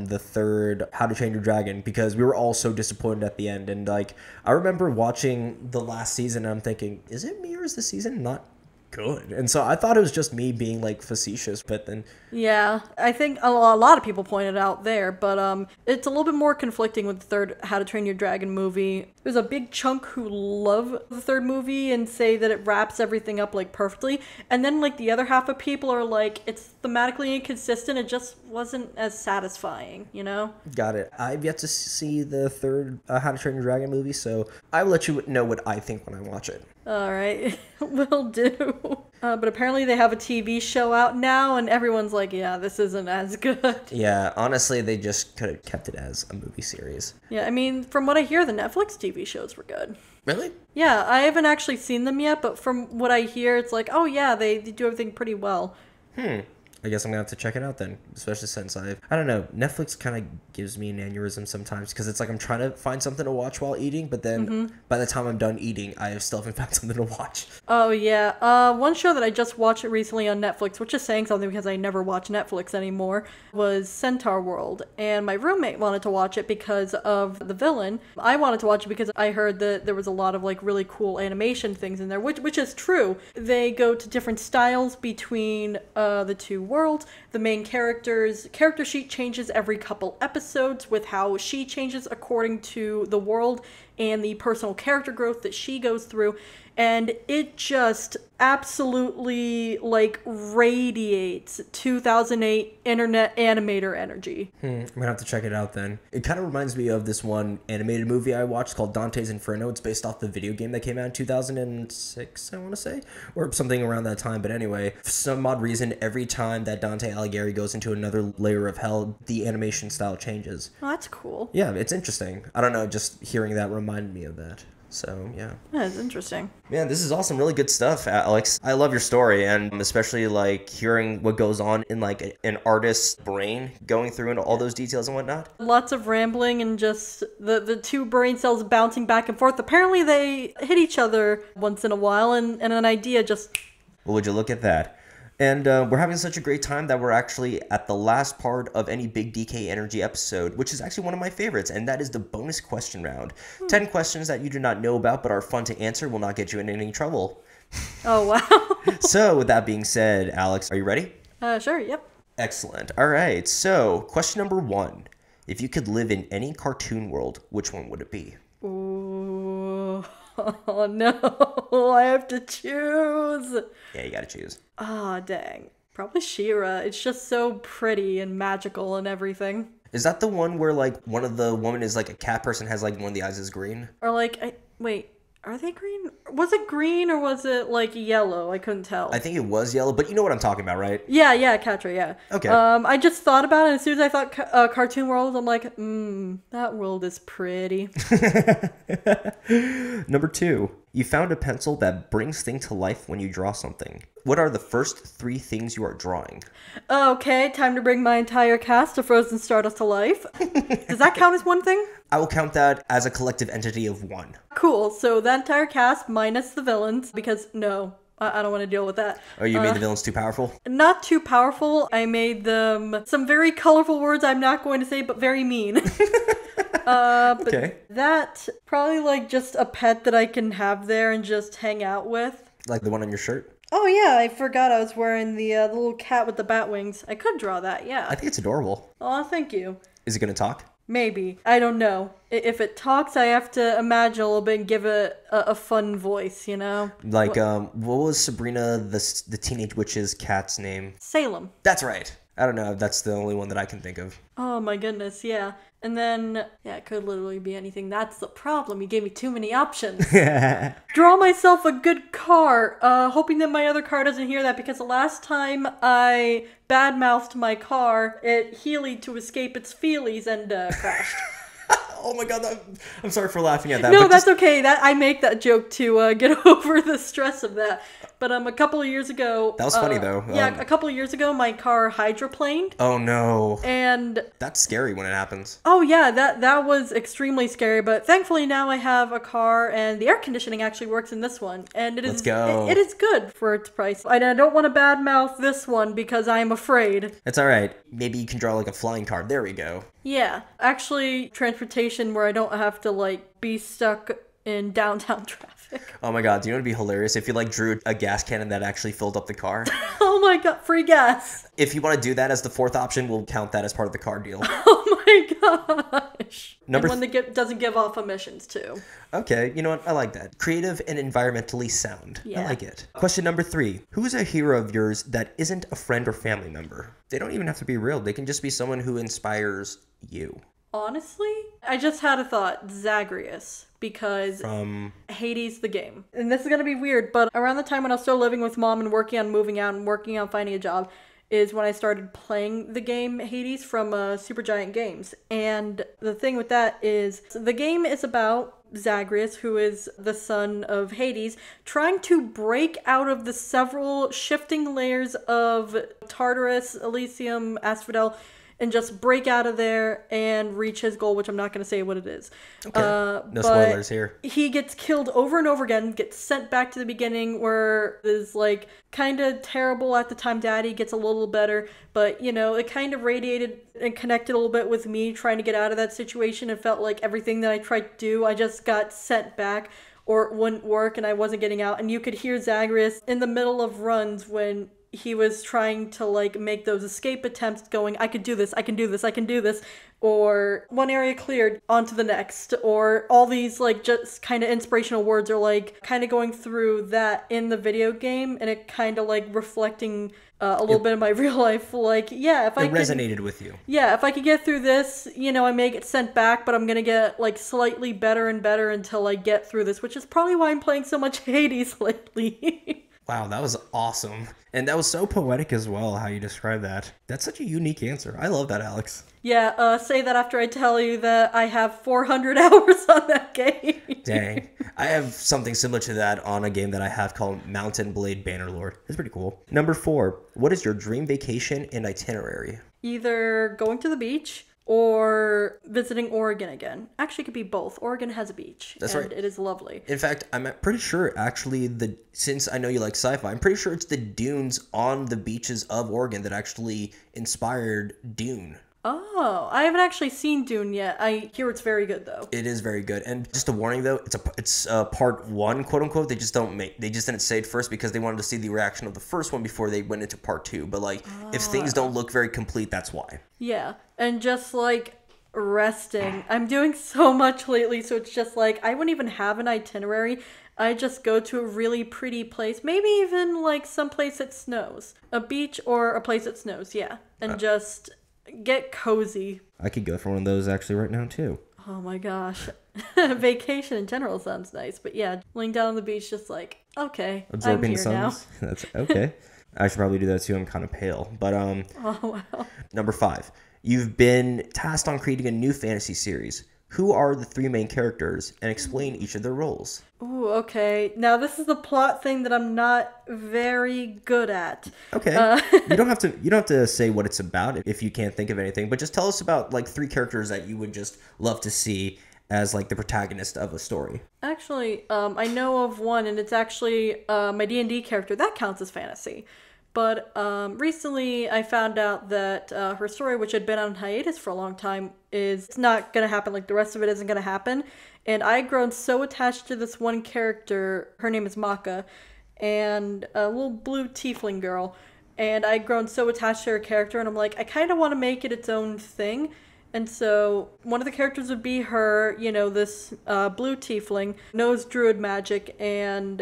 the third How to Train Your Dragon, because we were all so disappointed at the end. And like I remember watching the last season and I'm thinking, is it me or is the season not good? And so I thought it was just me being like facetious, but then yeah, I think a lot of people pointed out there, but it's a little bit more conflicting with the third How to Train Your Dragon movie. There's a big chunk who love the third movie and say that it wraps everything up like perfectly, and then like the other half of people are like, it's thematically inconsistent, it just wasn't as satisfying, you know? Got it. I've yet to see the third How to Train Your Dragon movie, so I will let you know what I think when I watch it. Alright, will do. But apparently they have a TV show out now, and everyone's like, yeah, this isn't as good. Yeah, honestly, they just could have kept it as a movie series. Yeah, I mean, from what I hear, the Netflix TV shows were good. Really? Yeah, I haven't actually seen them yet, but from what I hear, it's like, oh yeah, they do everything pretty well. I guess I'm gonna have to check it out then, especially since I don't know, Netflix kind of gives me an aneurysm sometimes because it's like I'm trying to find something to watch while eating, but then by the time I'm done eating, I still haven't found something to watch. Oh yeah, one show that I just watched recently on Netflix, which is saying something because I never watch Netflix anymore, was Centaur World, and my roommate wanted to watch it because of the villain. I wanted to watch it because I heard that there was a lot of like really cool animation things in there, which is true. They go to different styles between the two worlds. The main character sheet changes every couple episodes with how she changes according to the world and the personal character growth that she goes through, and it just absolutely like radiates 2008 internet animator energy. I'm gonna have to check it out then. It kind of reminds me of this one animated movie I watched called Dante's Inferno. It's based off the video game that came out in 2006, I want to say, or something around that time. But anyway, for some odd reason, every time that Dante Alighieri goes into another layer of hell, the animation style changes. Oh, that's cool. Yeah, it's interesting. I don't know, just hearing that reminded me of that. So, yeah. Yeah, it's interesting. Man, this is awesome. Really good stuff, Alex. I love your story, and especially, like, hearing what goes on in, like, an artist's brain, going through into all those details and whatnot. Lots of rambling and just the two brain cells bouncing back and forth. Apparently they hit each other once in a while, and an idea just... Well, would you look at that? And we're having such a great time that we're actually at the last part of any Big DK Energy episode, which is actually one of my favorites, and that is the bonus question round. 10 questions that you do not know about but are fun to answer, will not get you in any trouble. Oh, wow. So, with that being said, Alex, are you ready? Sure, yep. Excellent. All right, so question number 1. If you could live in any cartoon world, which one would it be? Ooh. Oh, no. I have to choose. Yeah, you gotta choose. Ah, dang. Probably She-Ra. It's just so pretty and magical and everything. Is that the one where, like, one of the women is, like, a cat person, has, like, one of the eyes is green? Or, like, wait, are they green? Was it green or was it, like, yellow? I couldn't tell. I think it was yellow, but you know what I'm talking about, right? Yeah, Catra, yeah. Okay. I just thought about it, and as soon as I thought Cartoon World, I'm like, that world is pretty. Number 2. You found a pencil that brings things to life when you draw something. What are the first 3 things you are drawing? Okay, time to bring my entire cast of Frozen Stardust to life. Does that count as one thing? I will count that as a collective entity of 1. Cool, so that entire cast minus the villains, because no, I don't want to deal with that. Oh, you made the villains too powerful? Not too powerful. I made them some very colorful words I'm not going to say, but very mean. But okay. That, probably like just a pet that I can have there and just hang out with. Like the one on your shirt? Oh yeah, I forgot I was wearing the little cat with the bat wings. I could draw that, yeah. I think it's adorable. Oh, thank you. Is it gonna talk? Maybe. I don't know. If it talks, I have to imagine a little bit and give it a fun voice, you know? Like, what was Sabrina the Teenage Witch's cat's name? Salem. That's right. I don't know. That's the only one that I can think of. Oh my goodness, yeah. And then, yeah, it could literally be anything. That's the problem. You gave me too many options. Draw myself a good car, hoping that my other car doesn't hear that, because the last time I badmouthed my car, it heeled to escape its feelies and crashed. Oh my god, I'm sorry for laughing at that. No, but that's okay. That I make that joke to get over the stress of that. But a couple of years ago... That was funny, though. Yeah, a couple of years ago, my car hydroplaned. Oh, no. And... That's scary when it happens. Oh, yeah, that was extremely scary. But thankfully, now I have a car, and the air conditioning actually works in this one. And it is... Let's go. It is good for its price. I don't want to badmouth this one because I am afraid. It's all right. Maybe you can draw, like, a flying car. There we go. Yeah. Actually, transportation where I don't have to, like, be stuck in downtown traffic. Oh my god, do you know what would be hilarious if you like drew a gas cannon that actually filled up the car? Oh my god, free gas. If you want to do that as the fourth option, we'll count that as part of the car deal. Oh my gosh. Number and one that doesn't give off emissions too. Okay, you know what? I like that. Creative and environmentally sound. Yeah. I like it. Question number 3. Who is a hero of yours that isn't a friend or family member? They don't even have to be real. They can just be someone who inspires you. Honestly, I just had a thought. Zagreus. Because Hades the game. And this is going to be weird, but around the time when I was still living with mom and working on moving out and working on finding a job is when I started playing the game Hades from Supergiant Games. And the thing with that is the game is about Zagreus, who is the son of Hades, trying to break out of the several shifting layers of Tartarus, Elysium, Asphodel, and just break out of there and reach his goal, which I'm not going to say what it is. Okay. No spoilers here. He gets killed over and over again, gets sent back to the beginning where is like kind of terrible at the time. Daddy gets a little better, but you know, it kind of radiated and connected a little bit with me trying to get out of that situation. It felt like everything that I tried to do, I just got sent back or it wouldn't work and I wasn't getting out. And you could hear Zagreus in the middle of runs when he was trying to like make those escape attempts going, I could do this, I can do this, I can do this, or one area cleared, on to the next, or all these like just kind of inspirational words are like kind of going through that in the video game and it kind of like reflecting a little bit of my real life, like, yeah, if I could... It resonated with you. Yeah, if I could get through this, you know, I may get sent back, but I'm gonna get like slightly better and better until I get through this, which is probably why I'm playing so much Hades lately. Wow, that was awesome. And that was so poetic as well, how you described that. That's such a unique answer. I love that, Alex. Yeah, say that after I tell you that I have 400 hours on that game. Dang. I have something similar to that on a game that I have called Mountain Blade Bannerlord. It's pretty cool. Number 4, what is your dream vacation and itinerary? Either going to the beach or visiting Oregon again. Actually, it could be both. Oregon has a beach. That's and right. It is lovely. In fact, I'm pretty sure, actually, since I know you like sci-fi, I'm pretty sure it's the dunes on the beaches of Oregon that actually inspired Dune. Oh, I haven't actually seen Dune yet. I hear it's very good though. It is very good. And just a warning though, it's part 1, quote unquote. They just didn't say it first because they wanted to see the reaction of the first one before they went into part 2. But like, if things don't look very complete, that's why. Yeah, and just like resting. I'm doing so much lately, so it's just like I wouldn't even have an itinerary. I just go to a really pretty place, maybe even like some place that snows, a beach or a place that snows. Yeah, and just get cozy. I could go for one of those actually right now too. Oh my gosh. Vacation in general sounds nice, but yeah, laying down on the beach just like, okay, absorbing I'm here the suns. now. That's okay. I should probably do that too. I'm kind of pale. But Oh wow. Number 5. You've been tasked on creating a new fantasy series. Who are the 3 main characters and explain each of their roles? Ooh, okay. Now this is the plot thing that I'm not very good at. Okay. You don't have to say what it's about if you can't think of anything, but just tell us about like 3 characters that you would just love to see as like the protagonist of a story. Actually, I know of one, and it's actually my D&D character. That counts as fantasy. But recently I found out that her story, which had been on hiatus for a long time, it's not going to happen. Like the rest of it isn't going to happen. And I'd grown so attached to this one character. Her name is Maka, and a little blue tiefling girl. And I'd grown so attached to her character, and I'm like, I kind of want to make it its own thing. And so one of the characters would be her, you know, this blue tiefling, knows druid magic, and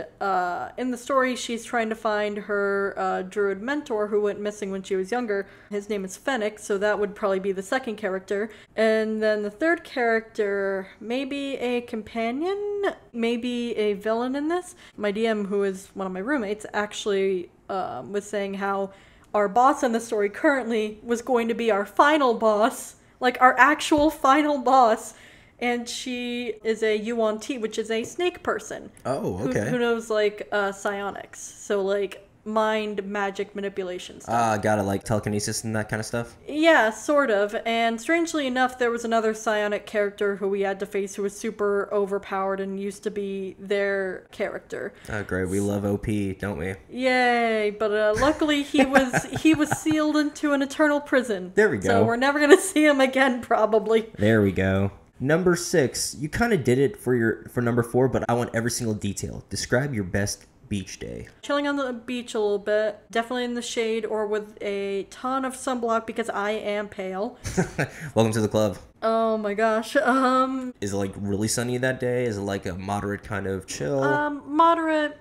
in the story she's trying to find her druid mentor who went missing when she was younger. His name is Fennec, so that would probably be the second character. And then the third character, maybe a companion, maybe a villain in this. My DM, who is one of my roommates, actually was saying how our boss in the story currently was going to be our final boss. Like our actual final boss. and she is a Yuan-Ti, which is a snake person. Oh, okay. Who knows, like, psionics. So, like, mind magic manipulation stuff. Got it, like telekinesis and that kind of stuff? Yeah, sort of. And strangely enough, there was another psionic character who we had to face who was super overpowered and used to be their character. Oh, great. We love OP, don't we? Yay. But luckily he was sealed into an eternal prison. There we go. So we're never going to see him again, probably. There we go. Number 6. You kind of did it for number 4, but I want every single detail. Describe your best beach day. Chilling on the beach a little bit, definitely in the shade or with a ton of sunblock because I am pale. Welcome to the club. Oh my gosh. Is it like really sunny that day? Is it like a moderate kind of chill? Moderate,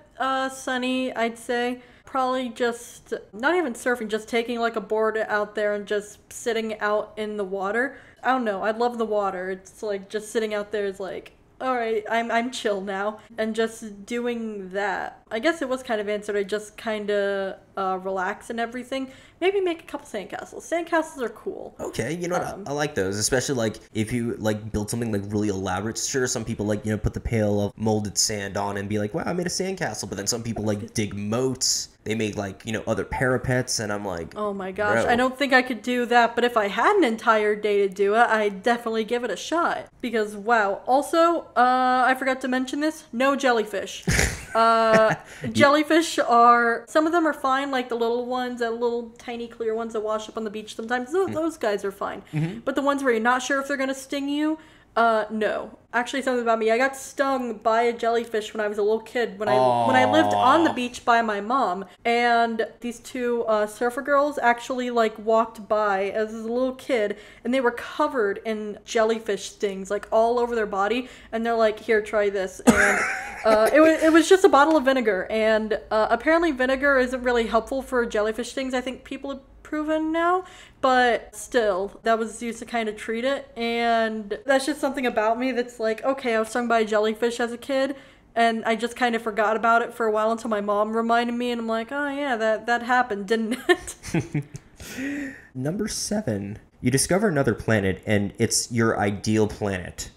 sunny, I'd say. Probably just, not even surfing, just taking like a board out there and just sitting out in the water. I don't know, I love the water. It's like just sitting out there is like, all right, I'm chill now, and just doing that. I guess it was kind of answered. I just kind of relax and everything. Maybe make a couple sandcastles. Sandcastles are cool. Okay, you know what? I like those, especially like if you like build something like really elaborate. Sure, some people like, you know, put the pail of molded sand on and be like, wow, I made a sandcastle. But then some people like dig moats. They make like, you know, other parapets, and I'm like, oh my gosh, bro. I don't think I could do that. But if I had an entire day to do it, I'd definitely give it a shot. Because wow. Also, I forgot to mention this. No jellyfish. Jellyfish are, some of them are fine, like the little ones, the little tiny clear ones that wash up on the beach sometimes. Those guys are fine. But the ones where you're not sure if they're gonna sting you, no. Actually, something about me. I got stung by a jellyfish when I was a little kid, when I lived on the beach by my mom. And these two surfer girls actually like walked by as a little kid, and they were covered in jellyfish stings like all over their body. And they're like, "Here, try this." And it was just a bottle of vinegar. And apparently, vinegar isn't really helpful for jellyfish stings. I think people have proven now, but still, that was used to kind of treat it. And that's just something about me that's like, okay, I was stung by a jellyfish as a kid, and I just kind of forgot about it for a while until my mom reminded me, and I'm like, oh yeah, that happened, didn't it? Number 7. You discover another planet, and it's your ideal planet.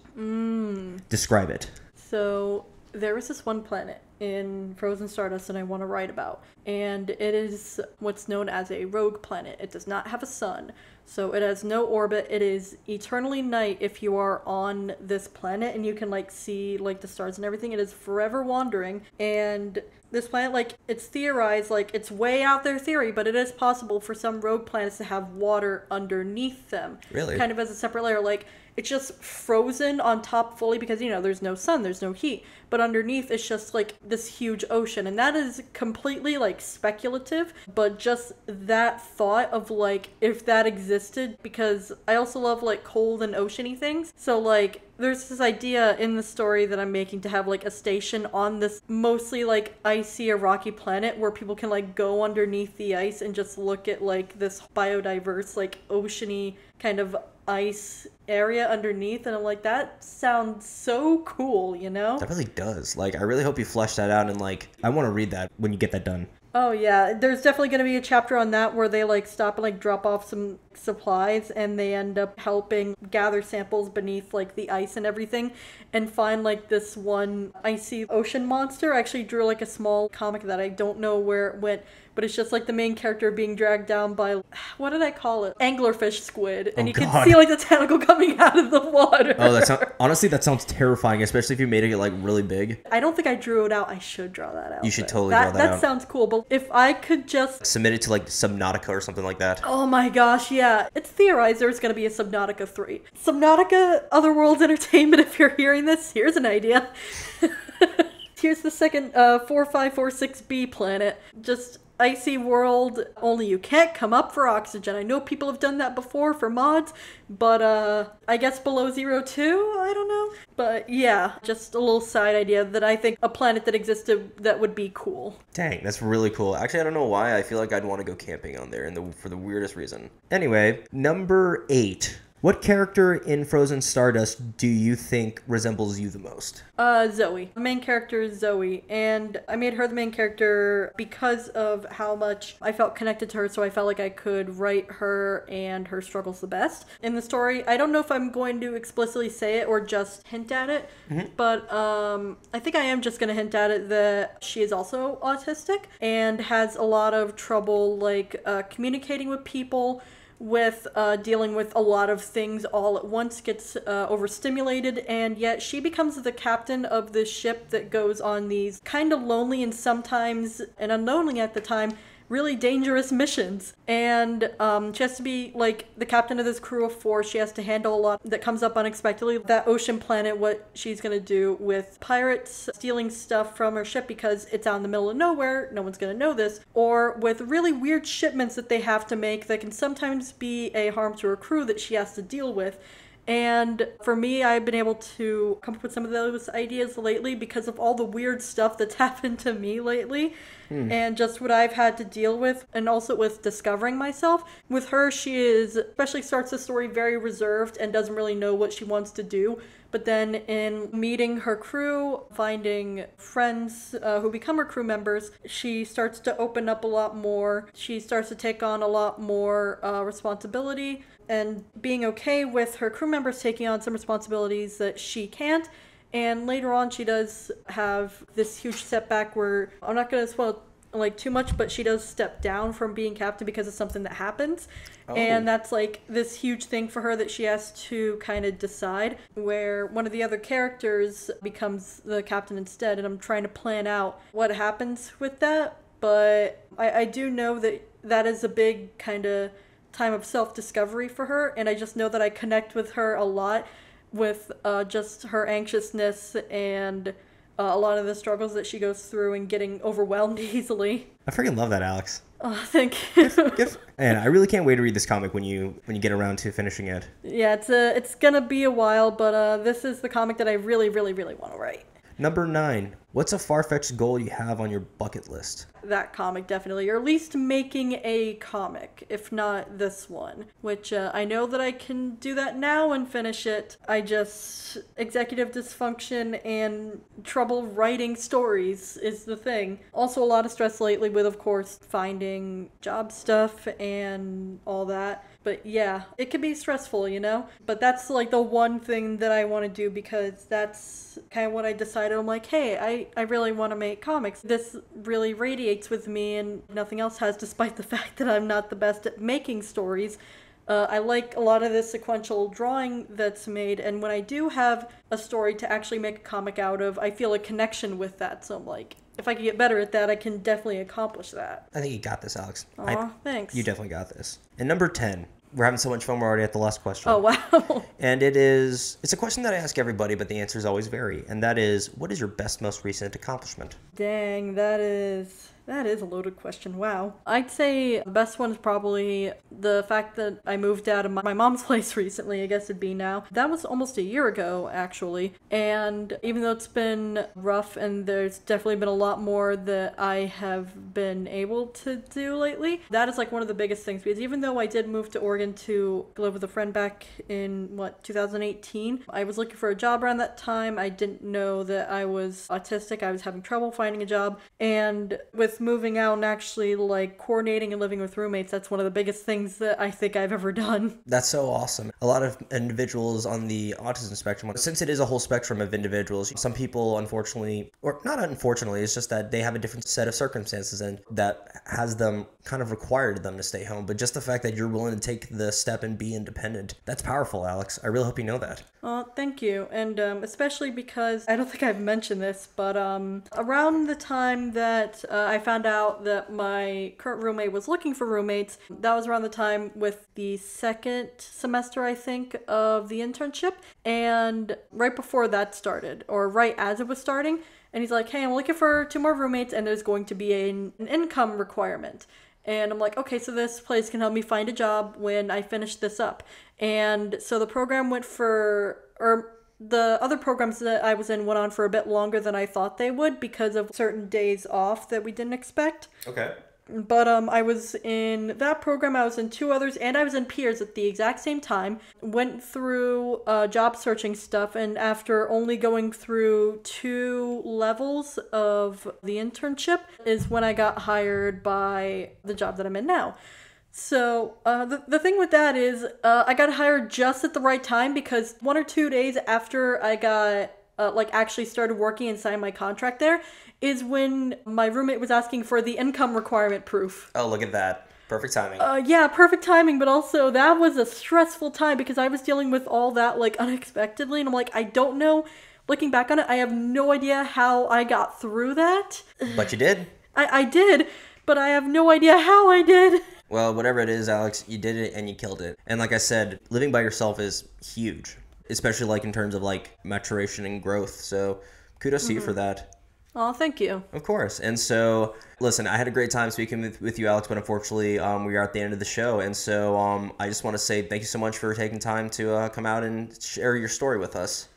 Describe it. So there was this one planet in Frozen Stardust that I want to write about, and it is what's known as a rogue planet. It does not have a sun, so it has no orbit. It is eternally night if you are on this planet, and you can like see like the stars and everything. It is forever wandering, and this planet, like, it's theorized, like, it's way out there theory, but it is possible for some rogue planets to have water underneath them. Really? Kind of as a separate layer. Like, it's just frozen on top fully because, you know, there's no sun, there's no heat. But underneath, it's just, like, this huge ocean. And that is completely, like, speculative. But just that thought of, like, if that existed, because I also love, like, cold and oceany things. So, like, there's this idea in the story that I'm making to have, like, a station on this mostly, like, icy or rocky planet where people can, like, go underneath the ice and just look at, like, this biodiverse, like, oceany kind of ice area underneath. And I'm like, that sounds so cool, you know? That really does. Like, I really hope you flesh that out, and, like, I want to read that when you get that done. Oh, yeah. There's definitely going to be a chapter on that where they, like, stop and, like, drop off some supplies, and they end up helping gather samples beneath, like, the ice and everything, and find, like, this one icy ocean monster. I actually drew, like, a small comic that I don't know where it went, but it's just, like, the main character being dragged down by, what did I call it? Anglerfish squid. And you can see, like, the tentacle coming out of the water. Oh, honestly, that sounds terrifying, especially if you made it, like, really big. I don't think I drew it out. I should draw that out. You should totally draw that out. That sounds cool, but if I could just submit it to, like, Subnautica or something like that. Oh my gosh, yeah. It's theorized there's going to be a Subnautica 3. Subnautica Otherworlds Entertainment, if you're hearing this, here's an idea. Here's the second 4546b planet. Just icy world, only you can't come up for oxygen. I know people have done that before for mods, but I guess below 02? I don't know. But yeah, just a little side idea that I think a planet that existed that would be cool. Dang, that's really cool. Actually, I don't know why. I feel like I'd want to go camping on there for the weirdest reason. Anyway, number 8. What character in Frozen Stardust do you think resembles you the most? Zoe. The main character is Zoe, and I made her the main character because of how much I felt connected to her, so I felt like I could write her and her struggles the best. In the story, I don't know if I'm going to explicitly say it or just hint at it, but I think I am just going to hint at it that she is also autistic and has a lot of trouble, like, communicating with people, with dealing with a lot of things all at once, gets overstimulated, and yet she becomes the captain of this ship that goes on these kind of lonely and sometimes, and unknowingly at the time, really dangerous missions. And she has to be like the captain of this crew of 4. She has to handle a lot that comes up unexpectedly. That ocean planet, what she's gonna do with pirates stealing stuff from her ship because it's out in the middle of nowhere, no one's gonna know this, or with really weird shipments that they have to make that can sometimes be a harm to her crew that she has to deal with. And for me, I've been able to come up with some of those ideas lately because of all the weird stuff that's happened to me lately and just what I've had to deal with, and also with discovering myself. With her, she is, especially starts the story very reserved and doesn't really know what she wants to do. But then in meeting her crew, finding friends who become her crew members, she starts to open up a lot more. She starts to take on a lot more responsibility, and being okay with her crew members taking on some responsibilities that she can't. And later on, she does have this huge setback where, I'm not going to spoil like too much, but she does step down from being captain because of something that happens. And that's like this huge thing for her that she has to kind of decide, where one of the other characters becomes the captain instead. And I'm trying to plan out what happens with that. But I do know that that is a big kind of time of self-discovery for her, and I just know that I connect with her a lot with just her anxiousness and a lot of the struggles that she goes through and getting overwhelmed easily. I freaking love that, Alex. Oh, thank you. And I really can't wait to read this comic when you get around to finishing it. Yeah, it's gonna be a while, but this is the comic that I really, really, really want to write. Number 9. What's a far-fetched goal you have on your bucket list? That comic, definitely. Or at least making a comic, if not this one. Which I know that I can do that now and finish it. Executive dysfunction and trouble writing stories is the thing. Also a lot of stress lately with, of course, finding job stuff and all that. But yeah, it can be stressful, you know? But that's like the one thing that I want to do, because that's kind of what I decided. I'm like, hey, I really want to make comics. This really radiates with me and nothing else has, despite the fact that I'm not the best at making stories. I like a lot of the sequential drawing that's made, and when I do have a story to actually make a comic out of, I feel a connection with that. So I'm like, if I can get better at that, I can definitely accomplish that. I think you got this, Alex. Aw, thanks. You definitely got this. And number 10. We're having so much fun, we're already at the last question. Oh, wow. And it's a question that I ask everybody, but the answers always vary. And that is, what is your best, most recent accomplishment? Dang, that is a loaded question. Wow. I'd say the best one is probably the fact that I moved out of my mom's place recently, I guess it'd be now. That was almost a year ago, actually. And even though it's been rough and there's definitely been a lot more that I have been able to do lately, that is like one of the biggest things. Because even though I did move to Oregon to live with a friend back in, 2018, I was looking for a job around that time. I didn't know that I was autistic. I was having trouble finding a job. And with moving out and actually like coordinating and living with roommates, that's one of the biggest things that I think I've ever done. That's so awesome. A lot of individuals on the autism spectrum, since it is a whole spectrum of individuals, some people unfortunately, or not unfortunately, it's just that they have a different set of circumstances and that has them kind of required them to stay home. But just the fact that you're willing to take the step and be independent, that's powerful, Alex. I really hope you know that. Oh, thank you. And especially because I don't think I've mentioned this, but around the time that I found out that my current roommate was looking for roommates, that was around the time with the second semester, I think, of the internship. And right before that started, or right as it was starting, and he's like, hey, I'm looking for 2 more roommates and there's going to be an income requirement. And I'm like, okay, so this place can help me find a job when I finish this up. And so the program the other programs that I was in went on for a bit longer than I thought they would because of certain days off that we didn't expect. Okay. But I was in that program, I was in 2 others, and I was in peers at the exact same time. Went through job searching stuff, and after only going through 2 levels of the internship is when I got hired by the job that I'm in now. So the thing with that is I got hired just at the right time, because 1 or 2 days after I got actually started working and signed my contract there is when my roommate was asking for the income requirement proof. Oh, look at that. Perfect timing. Yeah, perfect timing, but also that was a stressful time because I was dealing with all that like unexpectedly, and I'm like, I don't know. Looking back on it, I have no idea how I got through that. But you did. I did, but I have no idea how I did. Well, whatever it is, Alex, you did it and you killed it. And like I said, living by yourself is huge, especially like in terms of like maturation and growth. So kudos to you for that. Oh, thank you. Of course. And so, listen, I had a great time speaking with you, Alex, but unfortunately, we are at the end of the show. And so I just want to say thank you so much for taking time to come out and share your story with us.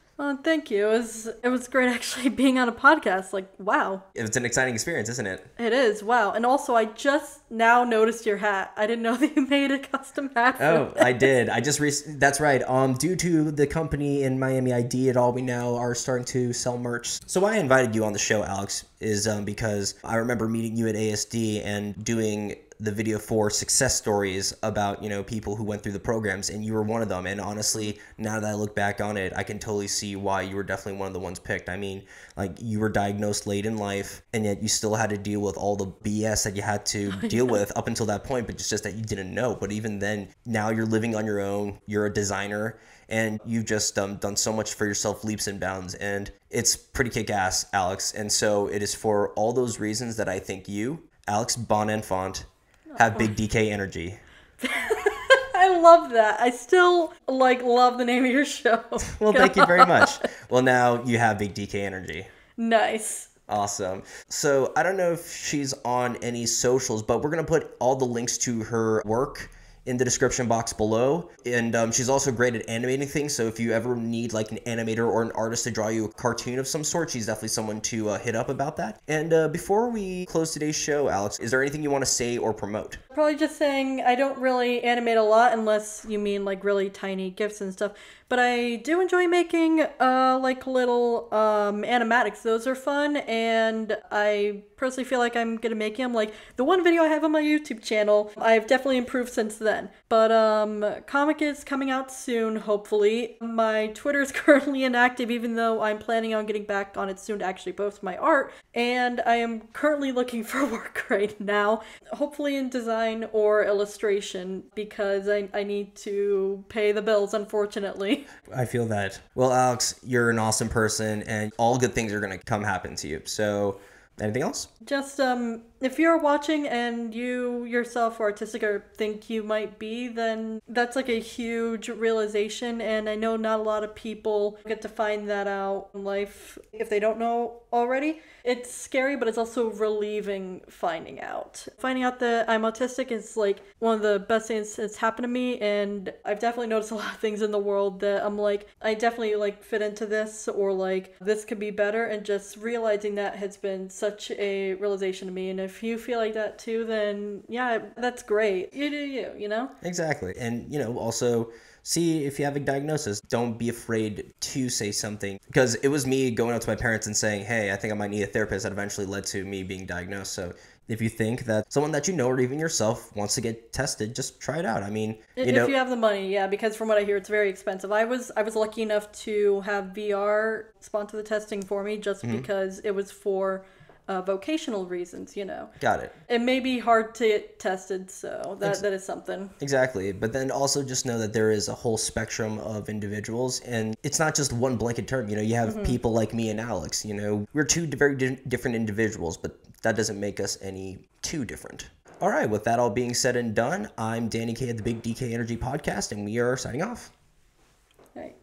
Thank you. It was great actually being on a podcast. Like, wow. It's an exciting experience, isn't it? It is. Wow. And also, I just now noticed your hat. I didn't know that you made a custom hat for this. I did. That's right. Due to the company in Miami ID and all, we now are starting to sell merch. So why I invited you on the show, Alex, is because I remember meeting you at ASD and doing the video for success stories about, people who went through the programs, and you were one of them. And honestly, now that I look back on it, I can totally see why you were definitely one of the ones picked. I mean, like, you were diagnosed late in life, and yet you still had to deal with all the BS that you had to deal with up until that point, but it's just that you didn't know. But even then, now you're living on your own, you're a designer, and you've just done so much for yourself, leaps and bounds, and it's pretty kick-ass, Alex. And so it is for all those reasons that I think you, Alex Bonenfant, have big DK energy. I love that. I still love the name of your show. Well, thank you very much. Well, now you have big DK energy. Nice. Awesome. So I don't know if she's on any socials, but we're going to put all the links to her work in the description box below. And she's also great at animating things. So if you ever need like an animator or an artist to draw you a cartoon of some sort, she's definitely someone to hit up about that. And before we close today's show, Alex, is there anything you want to say or promote? Probably just saying I don't really animate a lot unless you mean like really tiny GIFs and stuff. But I do enjoy making little animatics. Those are fun, and I personally feel like I'm gonna make them. Like the one video I have on my YouTube channel, I've definitely improved since then. But comic is coming out soon, hopefully. My Twitter is currently inactive, even though I'm planning on getting back on it soon to actually post my art. And I am currently looking for work right now, hopefully in design or illustration, because I need to pay the bills, unfortunately. I feel that. Well, Alex, you're an awesome person, and all good things are going to come happen to you. So, anything else? Just, if you're watching and you yourself are autistic or think you might be, then that's like a huge realization, and I know not a lot of people get to find that out in life if they don't know already. It's scary, but it's also relieving finding out. Finding out that I'm autistic is like one of the best things that's happened to me, and I've definitely noticed a lot of things in the world that I'm like, I definitely like fit into this, or like this could be better, and just realizing that has been such a realization to me. And if you feel like that too, then yeah, that's great. You do you know? Exactly. And, also see if you have a diagnosis. Don't be afraid to say something, because it was me going up to my parents and saying, hey, I think I might need a therapist, that eventually led to me being diagnosed. So if you think that someone that you know or even yourself wants to get tested, just try it out. I mean, if you have the money, yeah, because from what I hear, it's very expensive. I was lucky enough to have VR sponsor the testing for me, just because it was for vocational reasons, Got it. It may be hard to get tested, so that is something. Exactly. But then also just know that there is a whole spectrum of individuals, and it's not just one blanket term. You have people like me and Alex. We're two very different individuals, but that doesn't make us any too different. All right. With that all being said and done, I'm Danny K at the Big DK Energy Podcast, and we are signing off. Right.